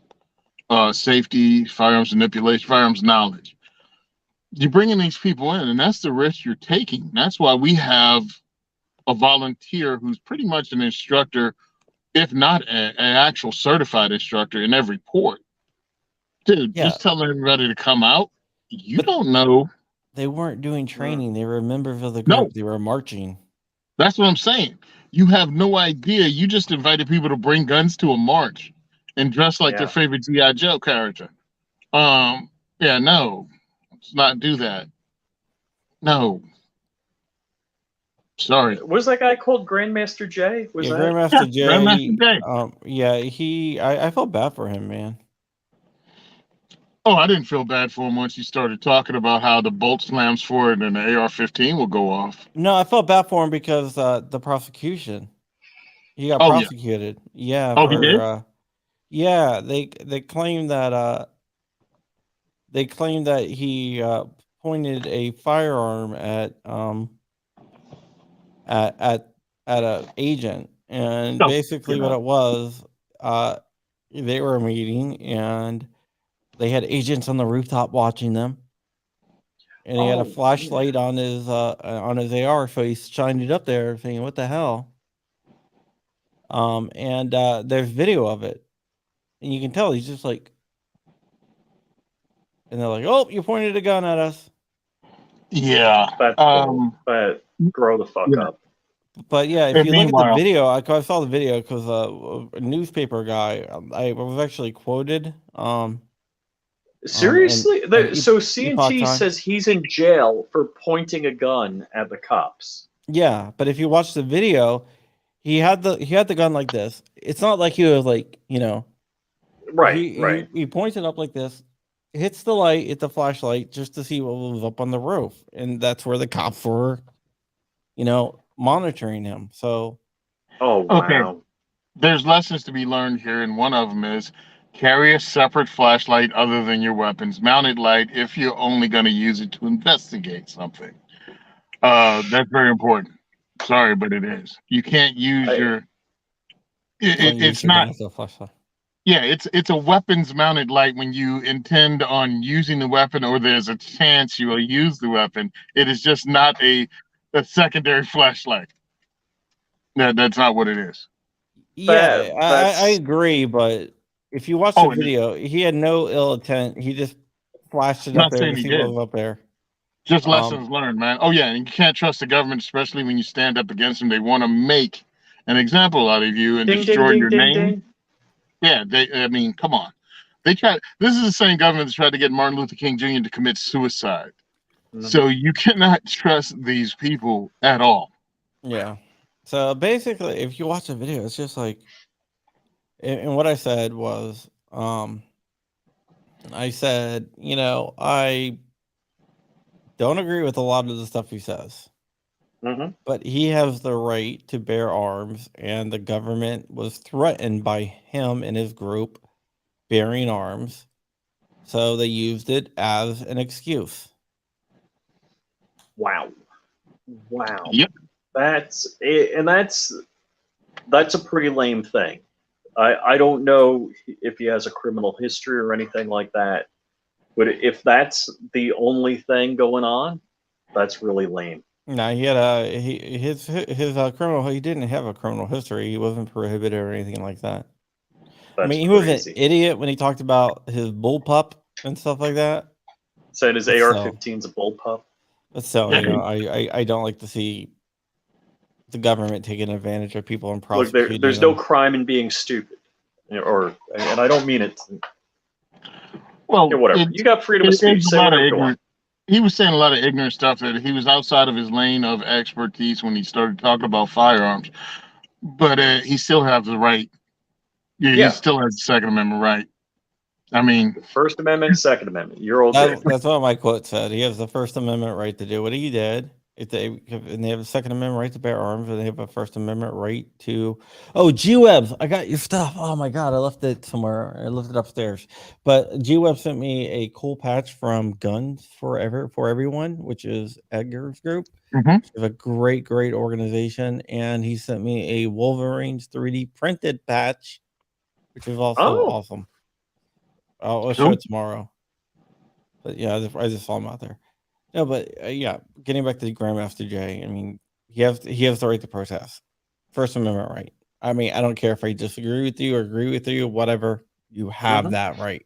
safety, firearms manipulation, firearms knowledge, you're bringing these people in, and that's the risk you're taking. That's why we have a volunteer who's pretty much an instructor, if not an actual certified instructor in every port. Dude, Yeah. just telling everybody to come out. You don't know. They weren't doing training. They were members of the No. group. They were marching. That's what I'm saying. You have no idea. You just invited people to bring guns to a march and dress like their Yeah. favorite G.I. Joe character. Yeah, no. Let's not do that. No. Sorry. Was that guy called Grandmaster J? Was Yeah, that? Grandmaster J. Grandmaster J. Yeah, I felt bad for him, man. Oh, I didn't feel bad for him once he started talking about how the bolt slams for it and the AR-15 will go off. No, I felt bad for him because the prosecution. He got Oh, yeah. prosecuted. Yeah. Oh, he did? Yeah, they claim that he pointed a firearm at a agent, and Oh, basically you what know. it was, they were meeting and they had agents on the rooftop watching them, and he had a Oh, flashlight on his AR, so he shined it up there, thinking, "What the hell?" And there's video of it, and you can tell he's just like, and they're like, "Oh, you pointed a gun at us." Yeah. That's cool. But grow the fuck yeah. up. But yeah, if And you look at the meanwhile- video, I saw the video because a newspaper guy, I was actually quoted. Seriously? and So Epoch CNT Time. says he's in jail for pointing a gun at the cops. Yeah, but if you watch the video, he had the gun like this. It's not like he was like, Right, right. He points it up like this, hits the light, hits the flashlight just to see what was up on the roof, and that's where the cops were, monitoring him. So Oh, wow. Okay. There's lessons to be learned here, and one of them is carry a separate flashlight other than your weapons mounted light if you're only going to use it to investigate something. That's very important. Sorry, but it is. You can't use I- it's not. Yeah, it's a weapons mounted light when you intend on using the weapon or there's a chance you will use the weapon. It is just not a secondary flashlight. That's not what it is. Yeah, I that's- agree, but if you watch Oh, the it is. video, he had no ill intent. He just flashed it Not up there saying to he see did. what was up there. Just lessons learned, man. Oh yeah, and you can't trust the government, especially when you stand up against them. They want to make an example out of you and Ding, ding, destroy ding, your ding, name. ding. Yeah, I mean, come on. They tried. This is the same government that tried to get Martin Luther King Jr. to commit suicide. So you cannot trust these people at all. Yeah. So basically, if you watch the video, it's just like, and what I said was, I said, I don't agree with a lot of the stuff he says, but he has the right to bear arms, and the government was threatened by him and his group bearing arms, so they used it as an excuse. Wow. Yep. That's it, and that's a pretty lame thing. I don't know if he has a criminal history or anything like that, but if that's the only thing going on, that's really lame. No, he had his criminal. He didn't have a criminal history. He wasn't prohibited or anything like that. That's I mean, he was an crazy. idiot when he talked about his bullpup and stuff like that. Said his But AR-15's a bullpup. But still, I don't like to see the government taking advantage of people and Look, prosecuting there's them. no crime in being stupid, and I don't mean it. Well, Whatever. You got freedom of speech. Say whatever you want. He was saying a lot of ignorant stuff that he was outside of his lane of expertise when he started talking about firearms. But he still has the right. Yeah, he still has the Second Amendment right. I mean, First Amendment, Second Amendment. You're okay. That's what my quote said. He has the First Amendment right to do what he did. And they have a Second Amendment right to bear arms, and they have a First Amendment right to. Oh, G-Webs, I got your stuff. Oh my God, I left it somewhere. I left it upstairs. But G-Web sent me a cool patch from Guns for Everyone, which is Edgar's group. Which is a great organization, and he sent me a Wolverine's 3D printed patch, which is also awesome. I'll show it tomorrow. But yeah, I just saw him out there. No, but yeah, getting back to Grandmaster Jay, I mean, he has the right to protest. First Amendment right. I mean, I don't care if I disagree with you or agree with you, whatever. You have that right.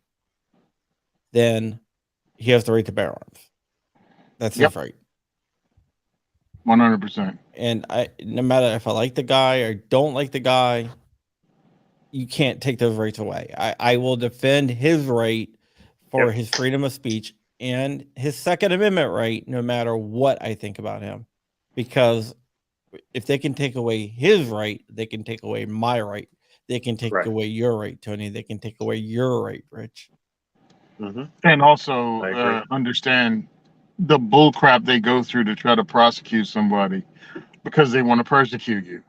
Then he has the right to bear arms. That's his right. 100%. And no matter if I like the guy or don't like the guy, you can't take those rights away. I will defend his right for his freedom of speech and his Second Amendment right, no matter what I think about him. Because if they can take away his right, they can take away my right. They can take away your right, Tony. They can take away your right, Rich. And also understand the bull crap they go through to try to prosecute somebody because they want to persecute you.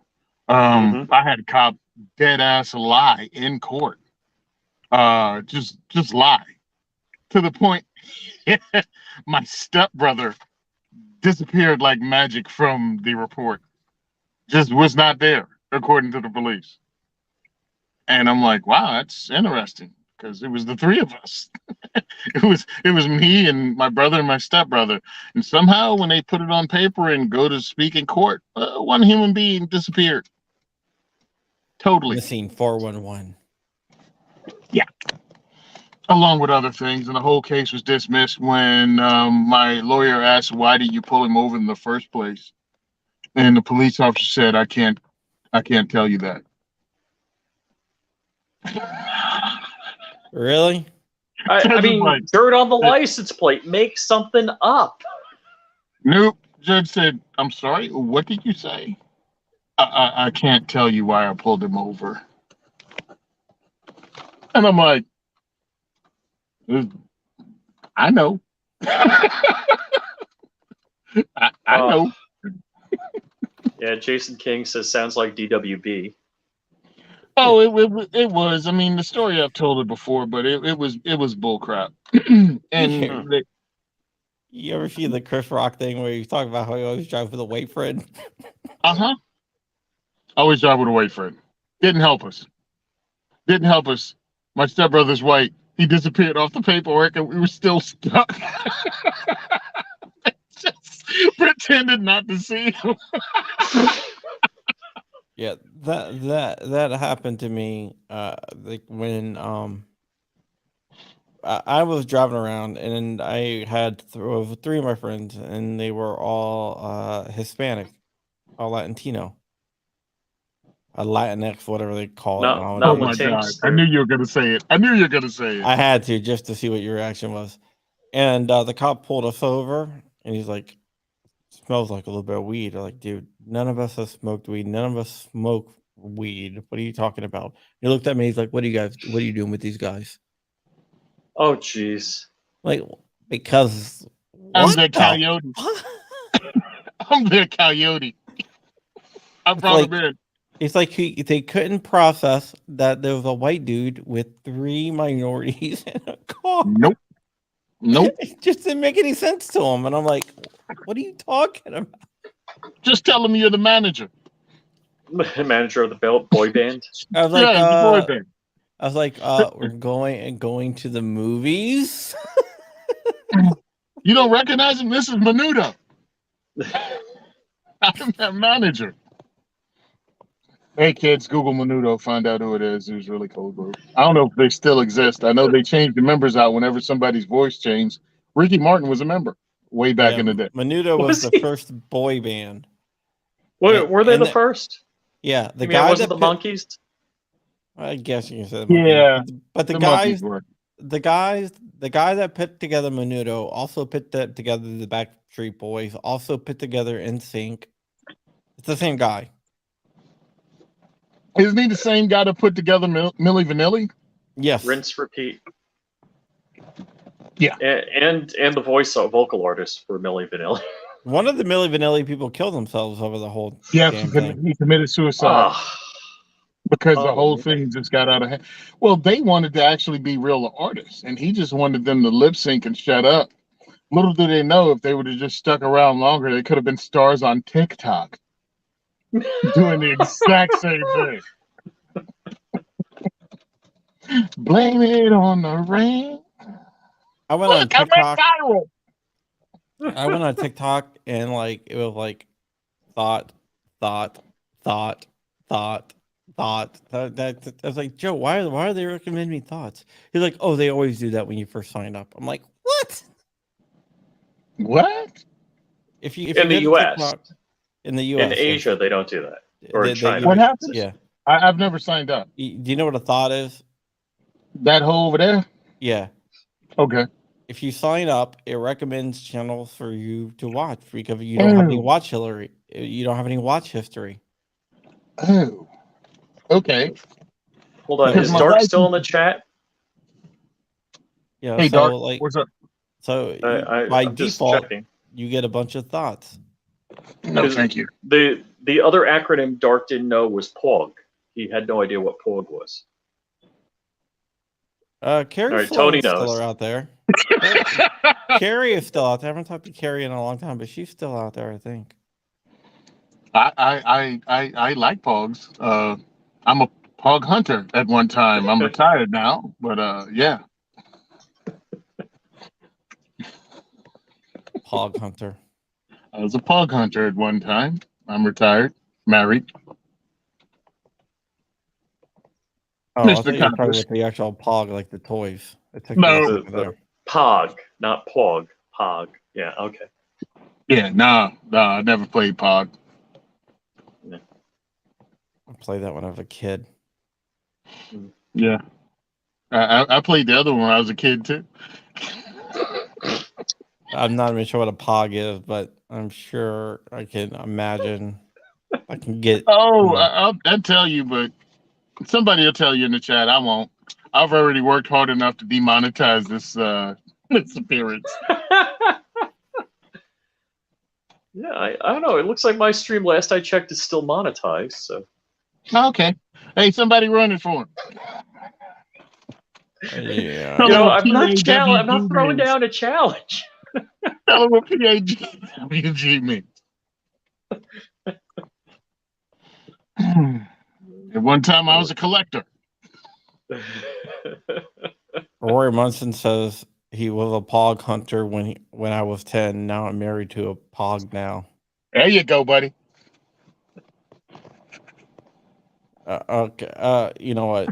I had a cop dead ass lie in court. Just lie to the point my stepbrother disappeared like magic from the report. Just was not there, according to the police. And I'm like, wow, that's interesting, because it was the three of us. it was me and my brother and my stepbrother. And somehow when they put it on paper and go to speak in court, one human being disappeared. Totally. Missing 411. Yeah. Along with other things. And the whole case was dismissed when my lawyer asked, why did you pull him over in the first place? And the police officer said, I can't tell you that. Really? I mean, like, dirt on the license plate. Make something up. Nope. Judge said, I'm sorry, what did you say? I can't tell you why I pulled him over. And I'm like, I know. I know. Yeah, Jason King says, sounds like DWB. Oh, it was. I mean, the story I've told it before, but it was bullcrap. And you ever see the Chris Rock thing where you talk about how he always drives with a white friend? Always drive with a white friend. Didn't help us. My stepbrother's white. He disappeared off the paperwork, and we were still stuck. Just pretended not to see him. Yeah, that happened to me. Like when I was driving around, and I had three of my friends, and they were all Hispanic, all Latino, Latinx, whatever they call it Not Oh nowadays. my God! Latinx. I knew you were gonna say it. I knew you were gonna say it. I had to just to see what your reaction was. And the cop pulled us over, and he's like, "Smells like a little bit of weed." I'm like, "Dude, none of us have smoked weed. None of us smoke weed. What are you talking about?" He looked at me. He's like, "What are you doing with these guys?" Oh, jeez. Like, because I'm what the the coyote. I'm the coyote. I It's brought like him in. it's like they couldn't process that there was a white dude with three minorities in a car. Nope. Nope. It just didn't make any sense to him, and I'm like, "What are you talking about?" Just tell him you're the manager. Manager of the boy band. I was Yeah, he's the boy band. We're going to the movies. You don't recognize him? This is Menudo. I'm that manager. Hey kids, Google Menudo, find out who it is. Who's really cold, bro. I don't know if they still exist. I know they changed the members out whenever somebody's voice changed. Ricky Martin was a member way back Yeah, in the day. Menudo was Was the he? first boy band. Were they And the first? Yeah, the You mean it guy wasn't that the Monkeys? I guess you can say the Monkees. Yeah, But the the guys, monkeys were. the guy that put together Menudo also put together the Backstreet Boys, also put together NSYNC. It's the same guy. Isn't he the same guy that put together Milli Vanilli? Yes. Rinse, repeat. Yeah. And the vocal artist for Milli Vanilli. One of the Milli Vanilli people killed themselves over the whole Yes, damn thing. he committed suicide because the whole thing just got out of hand. Well, they wanted to actually be real artists, and he just wanted them to lip sync and shut up. Little do they know, if they would have just stuck around longer, they could have been stars on TikTok doing the exact same thing. Blame it on the rain. I went on Look, I TikTok. went viral. I went on TikTok and it was like thought. That I was like, Joe, why are they recommending me thoughts? He's like, oh, they always do that when you first sign up. I'm like, what? What? If you in the go to U.S. TikTok, in the U.S. In Asia, they don't do that. Or in China. What happens? Yeah. I've never signed up. Do you know what a thought is? That hole over there? Yeah. Okay. If you sign up, it recommends channels for you to watch because you don't have any watch history. You don't have any watch history. Oh. Okay. Hold on. Because Is my Dark life still in the chat? Yeah. Hey, So Dark, like, what's up? so by I'm just default, checking. you get a bunch of thoughts. No, thank you. The other acronym Dark didn't know was POG. He had no idea what POG was. Carrie All right, Sloan's Tony still knows. out there. Carrie is still out there. I haven't talked to Carrie in a long time, but she's still out there, I think. I like pogs. I'm a pog hunter at one time. I'm retired now, but yeah. Pog hunter. I was a pog hunter at one time. I'm retired, married. Oh, I Mr. thought you were talking Compass. about the actual pog, like the toys. It took No. me a second there. POG, not POG. POG. Yeah, okay. Yeah, nah, I never played pog. I played that when I was a kid. Yeah. I played the other one when I was a kid too. I'm not even sure what a pog is, but I'm sure I can imagine. I can get. Oh, I'll tell you, but somebody will tell you in the chat. I won't. I've already worked hard enough to demonetize this this appearance. Yeah, I don't know. It looks like my stream last I checked is still monetized. So Okay. Hey, somebody run it for him. Yeah. you know, I'm not PAWG I'm not throwing means. down a challenge. Tell him what PAWG means. At one time, I was a collector. Roy Munson says he was a pog hunter when I was 10. Now I'm married to a pog now. There you go, buddy. Okay. You know what?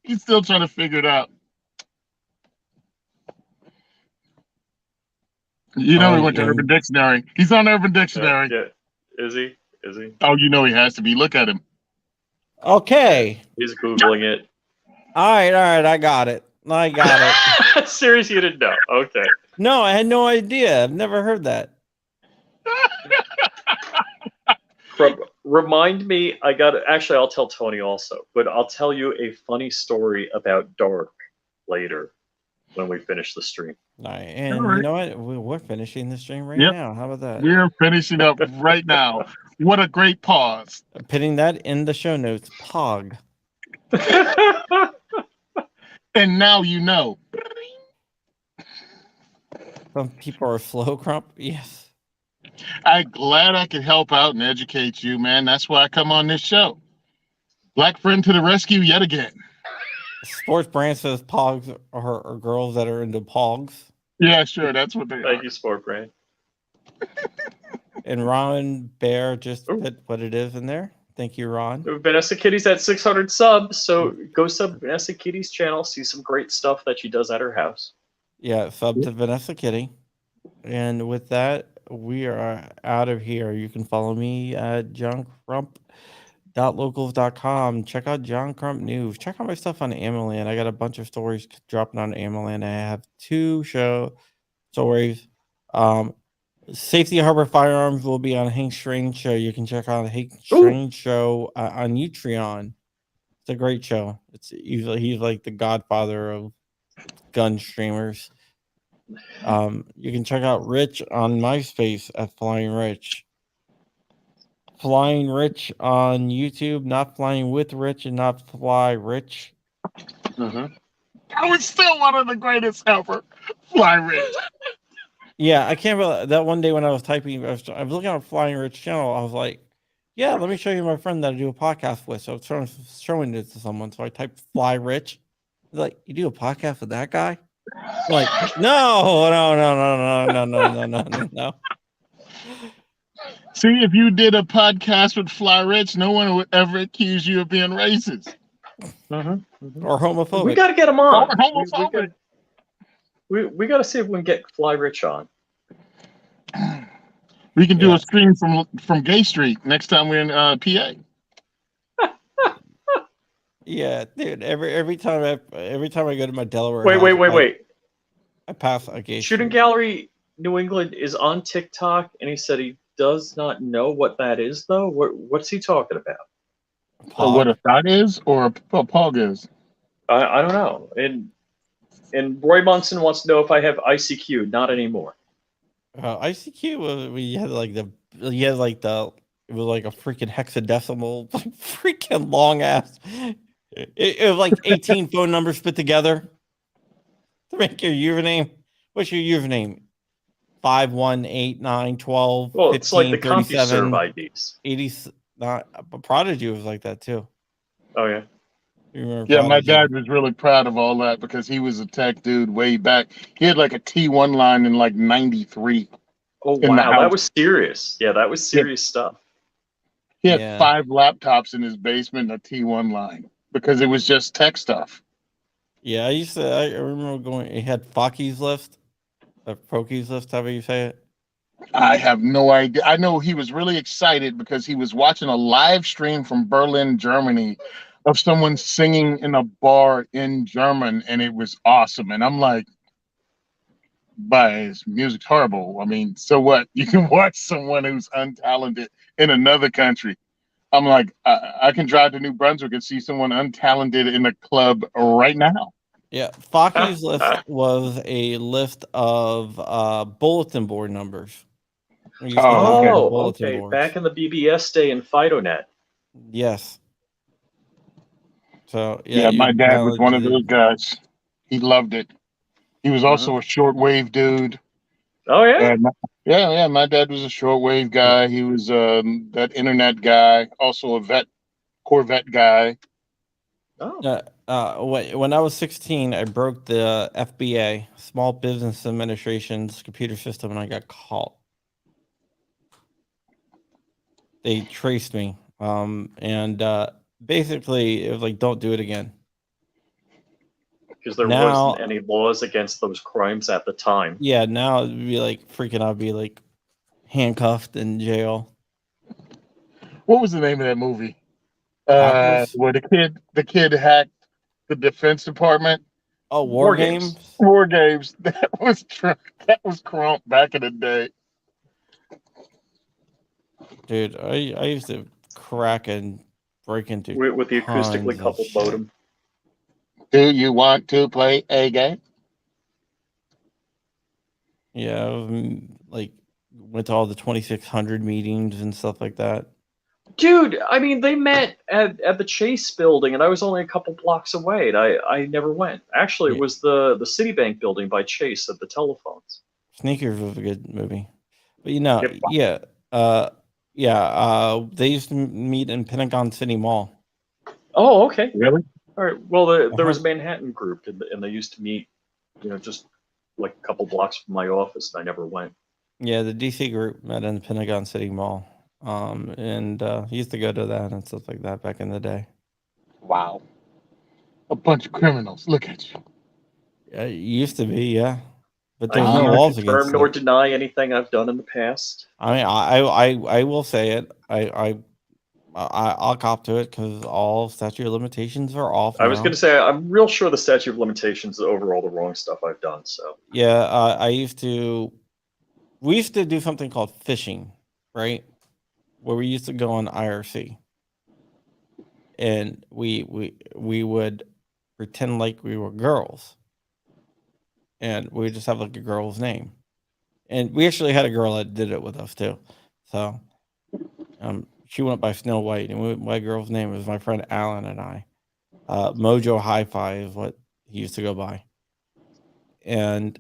He's still trying to figure it out. You know, he Oh, went to and Urban Dictionary. He's on Urban Dictionary. Yeah. Is he? Is he? Oh, you know he has to be. Look at him. okay. He's Googling it. All right. I got it. Serious, you didn't know. Okay. No, I had no idea. I've never heard that. Remind me, actually, I'll tell Tony also, but I'll tell you a funny story about Dark later when we finish the stream. All right, and All right. you know what? We're finishing the stream right Yep. now. How about that? We're finishing up right now. What a great pause. Putting that in the show notes. Pog. And now you know. Some people are slow, Crump. Yes. I'm glad I could help out and educate you, man. That's why I come on this show. Black friend to the rescue yet again. Sports Brand says pogs are girls that are into pogs. Yeah, sure. That's what they are. Thank you, Sport Brain. And Ron Bear just put what it is in there. Thank you, Ron. Vanessa Kitty's at 600 subs, so go sub Vanessa Kitty's channel. See some great stuff that she does at her house. Yeah, sub to Vanessa Kitty. And with that, we are out of here. You can follow me at johncrump.locals.com. Check out John Crump News. Check out my stuff on Amaland. I got a bunch of stories dropping on Amaland. I have 2 stories. Safety Harbor Firearms will be on Hank Strange Show. You can check out Hank Strange Show on Utreon. It's a great show. He's like the godfather of gun streamers. You can check out Rich on MySpace at Flying Rich. Flying Rich on YouTube, not Flying with Rich and not Fly Rich. Mm-hmm. I was still one of the greatest ever. Fly Rich. Yeah, I can't believe that one day when I was typing, I was looking at Flying Rich channel. I was like, yeah, let me show you my friend that I do a podcast with. So I was showing it to someone. So I typed Fly Rich. He's like, you do a podcast with that guy? I'm like, no. See, if you did a podcast with Fly Rich, no one would ever accuse you of being racist. Mm-hmm. Or homophobic. We got to get him on. Or homophobic. We got to see if we can get Fly Rich on. We can do a stream from Gay Street next time we're in PA. Yeah, dude. Every time I go to my Delaware. Wait. I pass a gay Shooting street. Gallery New England is on TikTok, and he said he does not know what that is, though. What's he talking about? Or what a thought is, or a pog is. I don't know. And Roy Munson wants to know if I have ICQ. Not anymore. ICQ was it was like a freaking hexadecimal, freaking long ass. It was like 18 phone numbers put together to make your username. What's your username? 518912. Well, it's like the 37, CompuServe IDs. 80. Prodigy was like that too. Oh yeah. You remember Yeah, my Prodigy? dad was really proud of all that because he was a tech dude way back. He had like a T1 line in like 93. Oh In the wow, house. that was serious. Yeah, that was serious stuff. He had Yeah. 5 laptops in his basement and a T1 line because it was just tech stuff. Yeah, I remember going. It had Focky's list, Proky's list, however you say it. I have no idea. I know he was really excited because he was watching a live stream from Berlin, Germany, of someone singing in a bar in German, and it was awesome. And I'm like, but his music's horrible. I mean, so what? You can watch someone who's untalented in another country. I'm like, I can drive to New Brunswick and see someone untalented in a club right now. Yeah, Focky's list was a list of bulletin board numbers. We used to have Oh, the Oh, bulletin okay. boards. Back in the BBS day in FidoNet. Yes. So Yeah, you my dad was one of talented- those guys. He loved it. He was also a shortwave dude. Oh yeah. And yeah, my dad was a shortwave guy. He was that internet guy, also a Corvette guy. Oh. when I was 16, I broke the FBA, Small Business Administration's computer system, and I got caught. They traced me, and basically it was like, don't do it again. because there Now- wasn't any laws against those crimes at the time. Yeah, now it'd be like freaking out, be like handcuffed in jail. What was the name of that movie? Hackers? Where the kid hacked the Defense Department. Oh, War War Games. Games? War Games. That was crump back in the day. Dude, I used to crack and break into With the acoustically tons of coupled shit. modem. Do you want to play a game? Yeah, like went to all the 2600 meetings and stuff like that. Dude, I mean, they met at the Chase building, and I was only a couple blocks away, and I never went. Actually, Yeah. it was the Citibank building by Chase at the telephones. Sneakers was a good movie, but you know, Yep. they used to meet in Pentagon City Mall. Oh, okay. Really? All right. Well, there was a Uh-huh. Manhattan group, and they used to meet, just like a couple blocks from my office, and I never went. Yeah, the DC group met in the Pentagon City Mall. And he used to go to that and stuff like that back in the day. Wow. A bunch of criminals. Look at you. It used to be, yeah, but I there's no neither laws confirm against nor it. deny anything I've done in the past. I mean, I will say it. I'll cop to it because all statute of limitations are off. I was now. going to say, I'm real sure the statute of limitations is over all the wrong stuff I've done. So Yeah, we used to do something called phishing, right? Where we used to go on IRC, and we would pretend like we were girls, and we would just have like a girl's name, and we actually had a girl that did it with us too. So, she went by Snow White, and my girl's name was my friend Alan and I. Mojo Hi-Fi is what he used to go by, and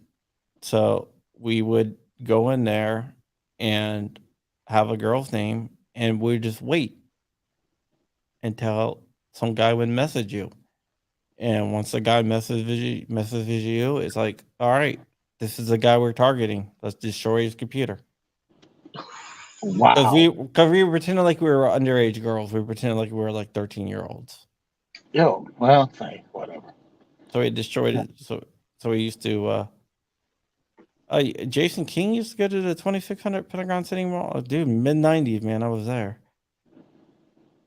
so we would go in there and have a girl's name, and we'd just wait until some guy would message you. And once the guy messages you, it's like, all right, this is the guy we're targeting. Let's destroy his computer. Wow. Because we pretended like we were underage girls. We pretended like we were like 13-year-olds. Yo, well, hey, whatever. So we destroyed it. So we used to. Jason King used to go to the 2600 Pentagon City Mall. Dude, mid 90s, man, I was there.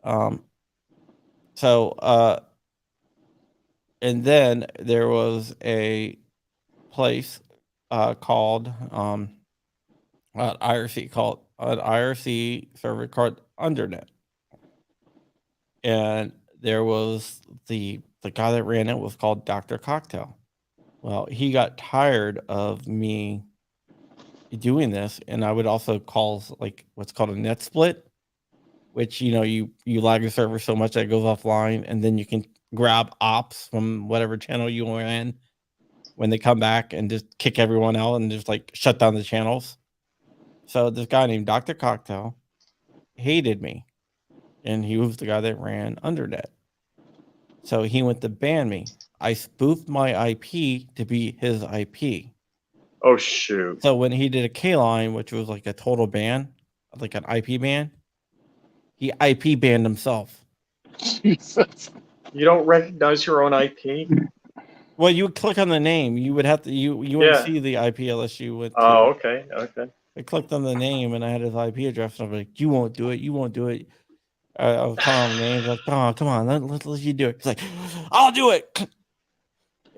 And then there was a place called an IRC server called Undernet, and there was the guy that ran it was called Dr. Cocktail. Well, he got tired of me doing this, and I would also call like what's called a net split, which you lag the server so much that it goes offline, and then you can grab ops from whatever channel you were in when they come back and just kick everyone out and just like shut down the channels. So this guy named Dr. Cocktail hated me, and he was the guy that ran Undernet. So he went to ban me. I spoofed my IP to be his IP. oh shoot. So when he did a K line, which was like a total ban, like an IP ban, he IP banned himself. Jesus. You don't recognize your own IP? Well, you would click on the name. You would have to you wouldn't Yeah. see the IP unless you went. Oh, okay. Okay. I clicked on the name and I had his IP address, and I'm like, "You won't do it. You won't do it." I was calling him names like, "Oh, come on, let you do it." He's like, "I'll do it,"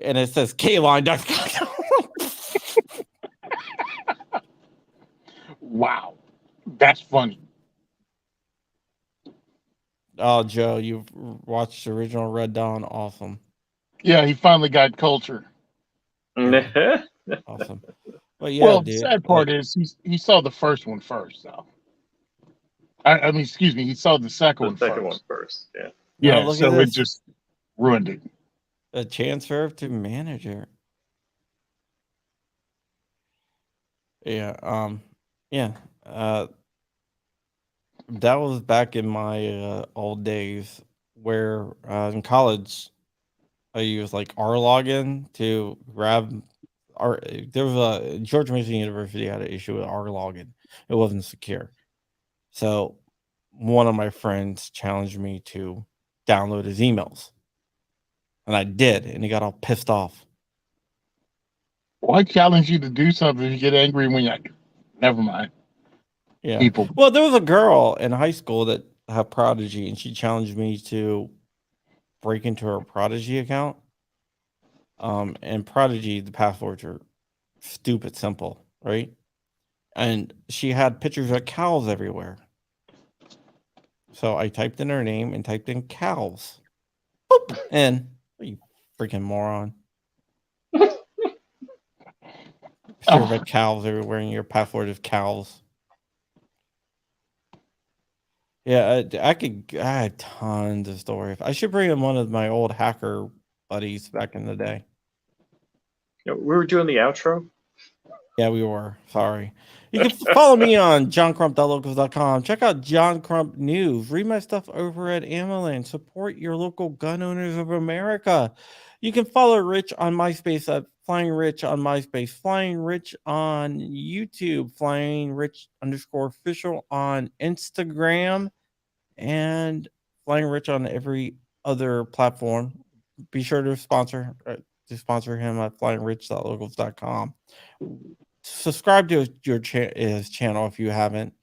and it says K line. Wow. That's funny. Oh, Joe, you've watched the original Red Dawn. Awesome. Yeah, he finally got culture. Yeah. Awesome. But yeah, well, dude, the sad part is he saw the first one first, though. I mean, excuse me, he saw the second The one second first. one first. Yeah. Yeah, look at so it this. just ruined it. A transfer to manager. Yeah. Yeah. That was back in my old days where in college I used like R login to grab our. There was a George Mason University had an issue with R login. It wasn't secure, so one of my friends challenged me to download his emails. And I did, and he got all pissed off. Why challenge you to do something if you get angry when you're never mind. Yeah. People. Well, there was a girl in high school that had Prodigy, and she challenged me to break into her Prodigy account. And Prodigy, the passwords are stupid simple, right? And she had pictures of cows everywhere. So I typed in her name and typed in cows. Boop, and you freaking moron. Picture of cows everywhere, and your password is cows. Yeah, I had tons of stories. I should bring in one of my old hacker buddies back in the day. We were doing the outro. Yeah, we were. Sorry. You can follow me on johncrump.locals.com. Check out John Crump News. Read my stuff over at Amaland. Support your local gun owners of America. You can follow Rich on MySpace at Flying Rich on MySpace, Flying Rich on YouTube, Flying Rich _official on Instagram, and Flying Rich on every other platform. Be sure to sponsor him at flyingrich.locals.com. Subscribe to his channel if you haven't.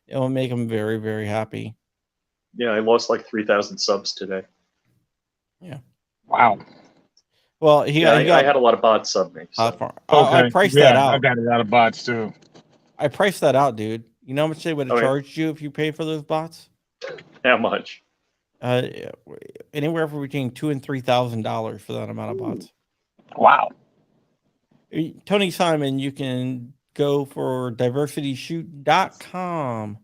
It will make him very, very happy. Yeah, I lost like 3,000 subs today. Yeah. Wow. Well, I had a lot of bots sub me. So. I priced that out. I got a lot of bots too. I priced that out, dude. You know how much they would have charged you if you paid for those bots? How much? Anywhere from between $2,000 and $3,000 for that amount of bots. Wow. Tony Simon, you can go for diversityshoot.com.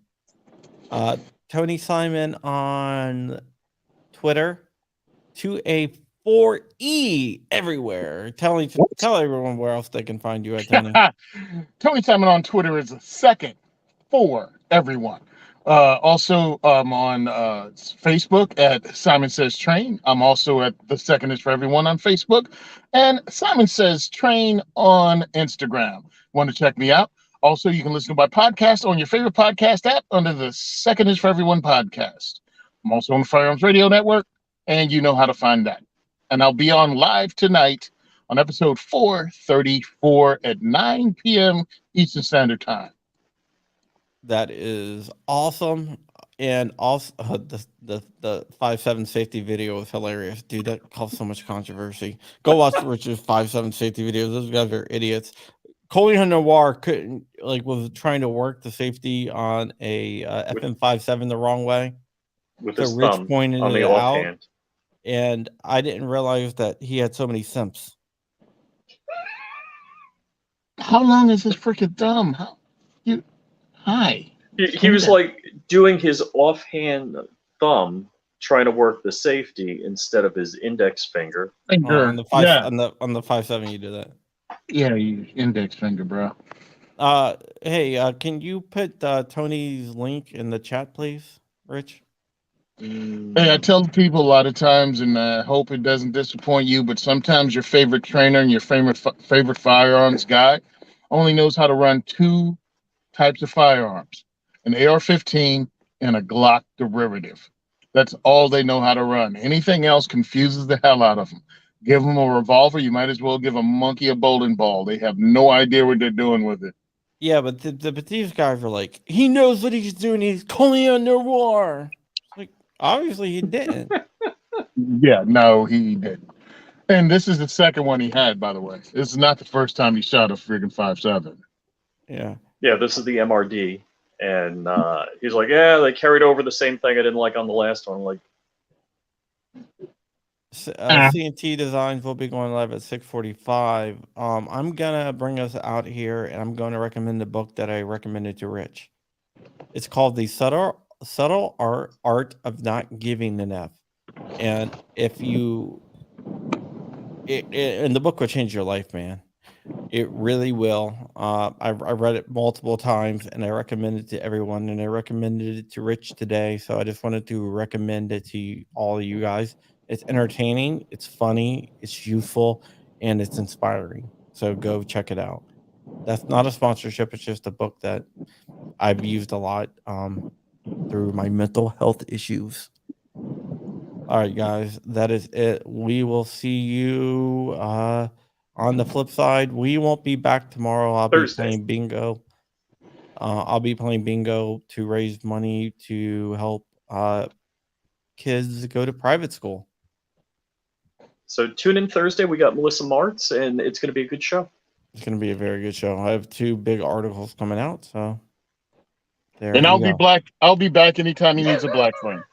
Tony Simon on Twitter, 2A4E everywhere. Tell everyone where else they can find you at, Tony. Tony Simon on Twitter is a second for everyone. Also, I'm on Facebook at Simon Says Train. I'm also at The Second is for Everyone on Facebook. And Simon Says Train on Instagram. Want to check me out? Also, you can listen to my podcast on your favorite podcast app under The Second is for Everyone podcast. I'm also on the Firearms Radio Network, and you know how to find that. And I'll be on live tonight on episode 434 at 9 p.m. Eastern Standard Time. That is awesome. And also the 5.7 safety video was hilarious. Dude, that caused so much controversy. Go watch Richard's 5.7 safety videos. Those guys are idiots. Coley Noir was trying to work the safety on a FM 5.7 the wrong way. With so his Rich thumb pointed on the it out, offhand. and I didn't realize that he had so many simps. How long is this freaking thumb? Hi. He was like doing his offhand thumb, trying to work the safety instead of his index finger. On the 5.7, you do that. Yeah, you index finger, bro. Hey, can you put Tony's link in the chat, please, Rich? Hey, I tell people a lot of times, and I hope it doesn't disappoint you, but sometimes your favorite trainer and your favorite firearms guy only knows how to run two types of firearms, an AR-15 and a Glock derivative. That's all they know how to run. Anything else confuses the hell out of them. Give them a revolver, you might as well give a monkey a bowling ball. They have no idea what they're doing with it. Yeah, but these guys are like, he knows what he's doing. He's calling under war. Like, obviously he didn't. Yeah, no, he didn't. And this is the second one he had, by the way. This is not the first time he shot a friggin' 5.7. Yeah. Yeah, this is the MRD. And he's like, yeah, they carried over the same thing I didn't like on the last one. Like, CNT Designs will be going live at 6:45. I'm gonna bring us out here, and I'm going to recommend the book that I recommended to Rich. It's called The Subtle Art of Not Giving Enough. And if you, and the book will change your life, man. It really will. I read it multiple times, and I recommend it to everyone, and I recommended it to Rich today. So I just wanted to recommend it to all of you guys. It's entertaining, it's funny, it's useful, and it's inspiring. So go check it out. That's not a sponsorship. It's just a book that I've used a lot through my mental health issues. All right, guys, that is it. We will see you on the flip side. We won't be back tomorrow. I'll be Thursday. playing bingo. I'll be playing bingo to raise money to help kids go to private school. So tune in Thursday. We got Melissa Martz, and it's going to be a good show. It's going to be a very good show. I have 2 big articles coming out, so there And you I'll go. be black. I'll be back anytime he needs a black friend.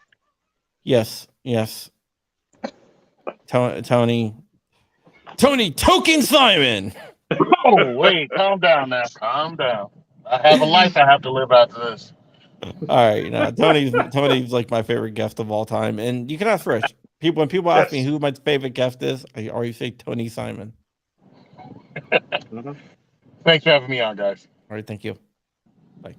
Yes. Tony Token Simon. Oh, wait, calm down now. Calm down. I have a life I have to live after this. All right, Tony's like my favorite guest of all time, and you can ask Rich. When people ask me Yes. who my favorite guest is, I always say Tony Simon. Thanks for having me on, guys. All right, thank you. Bye.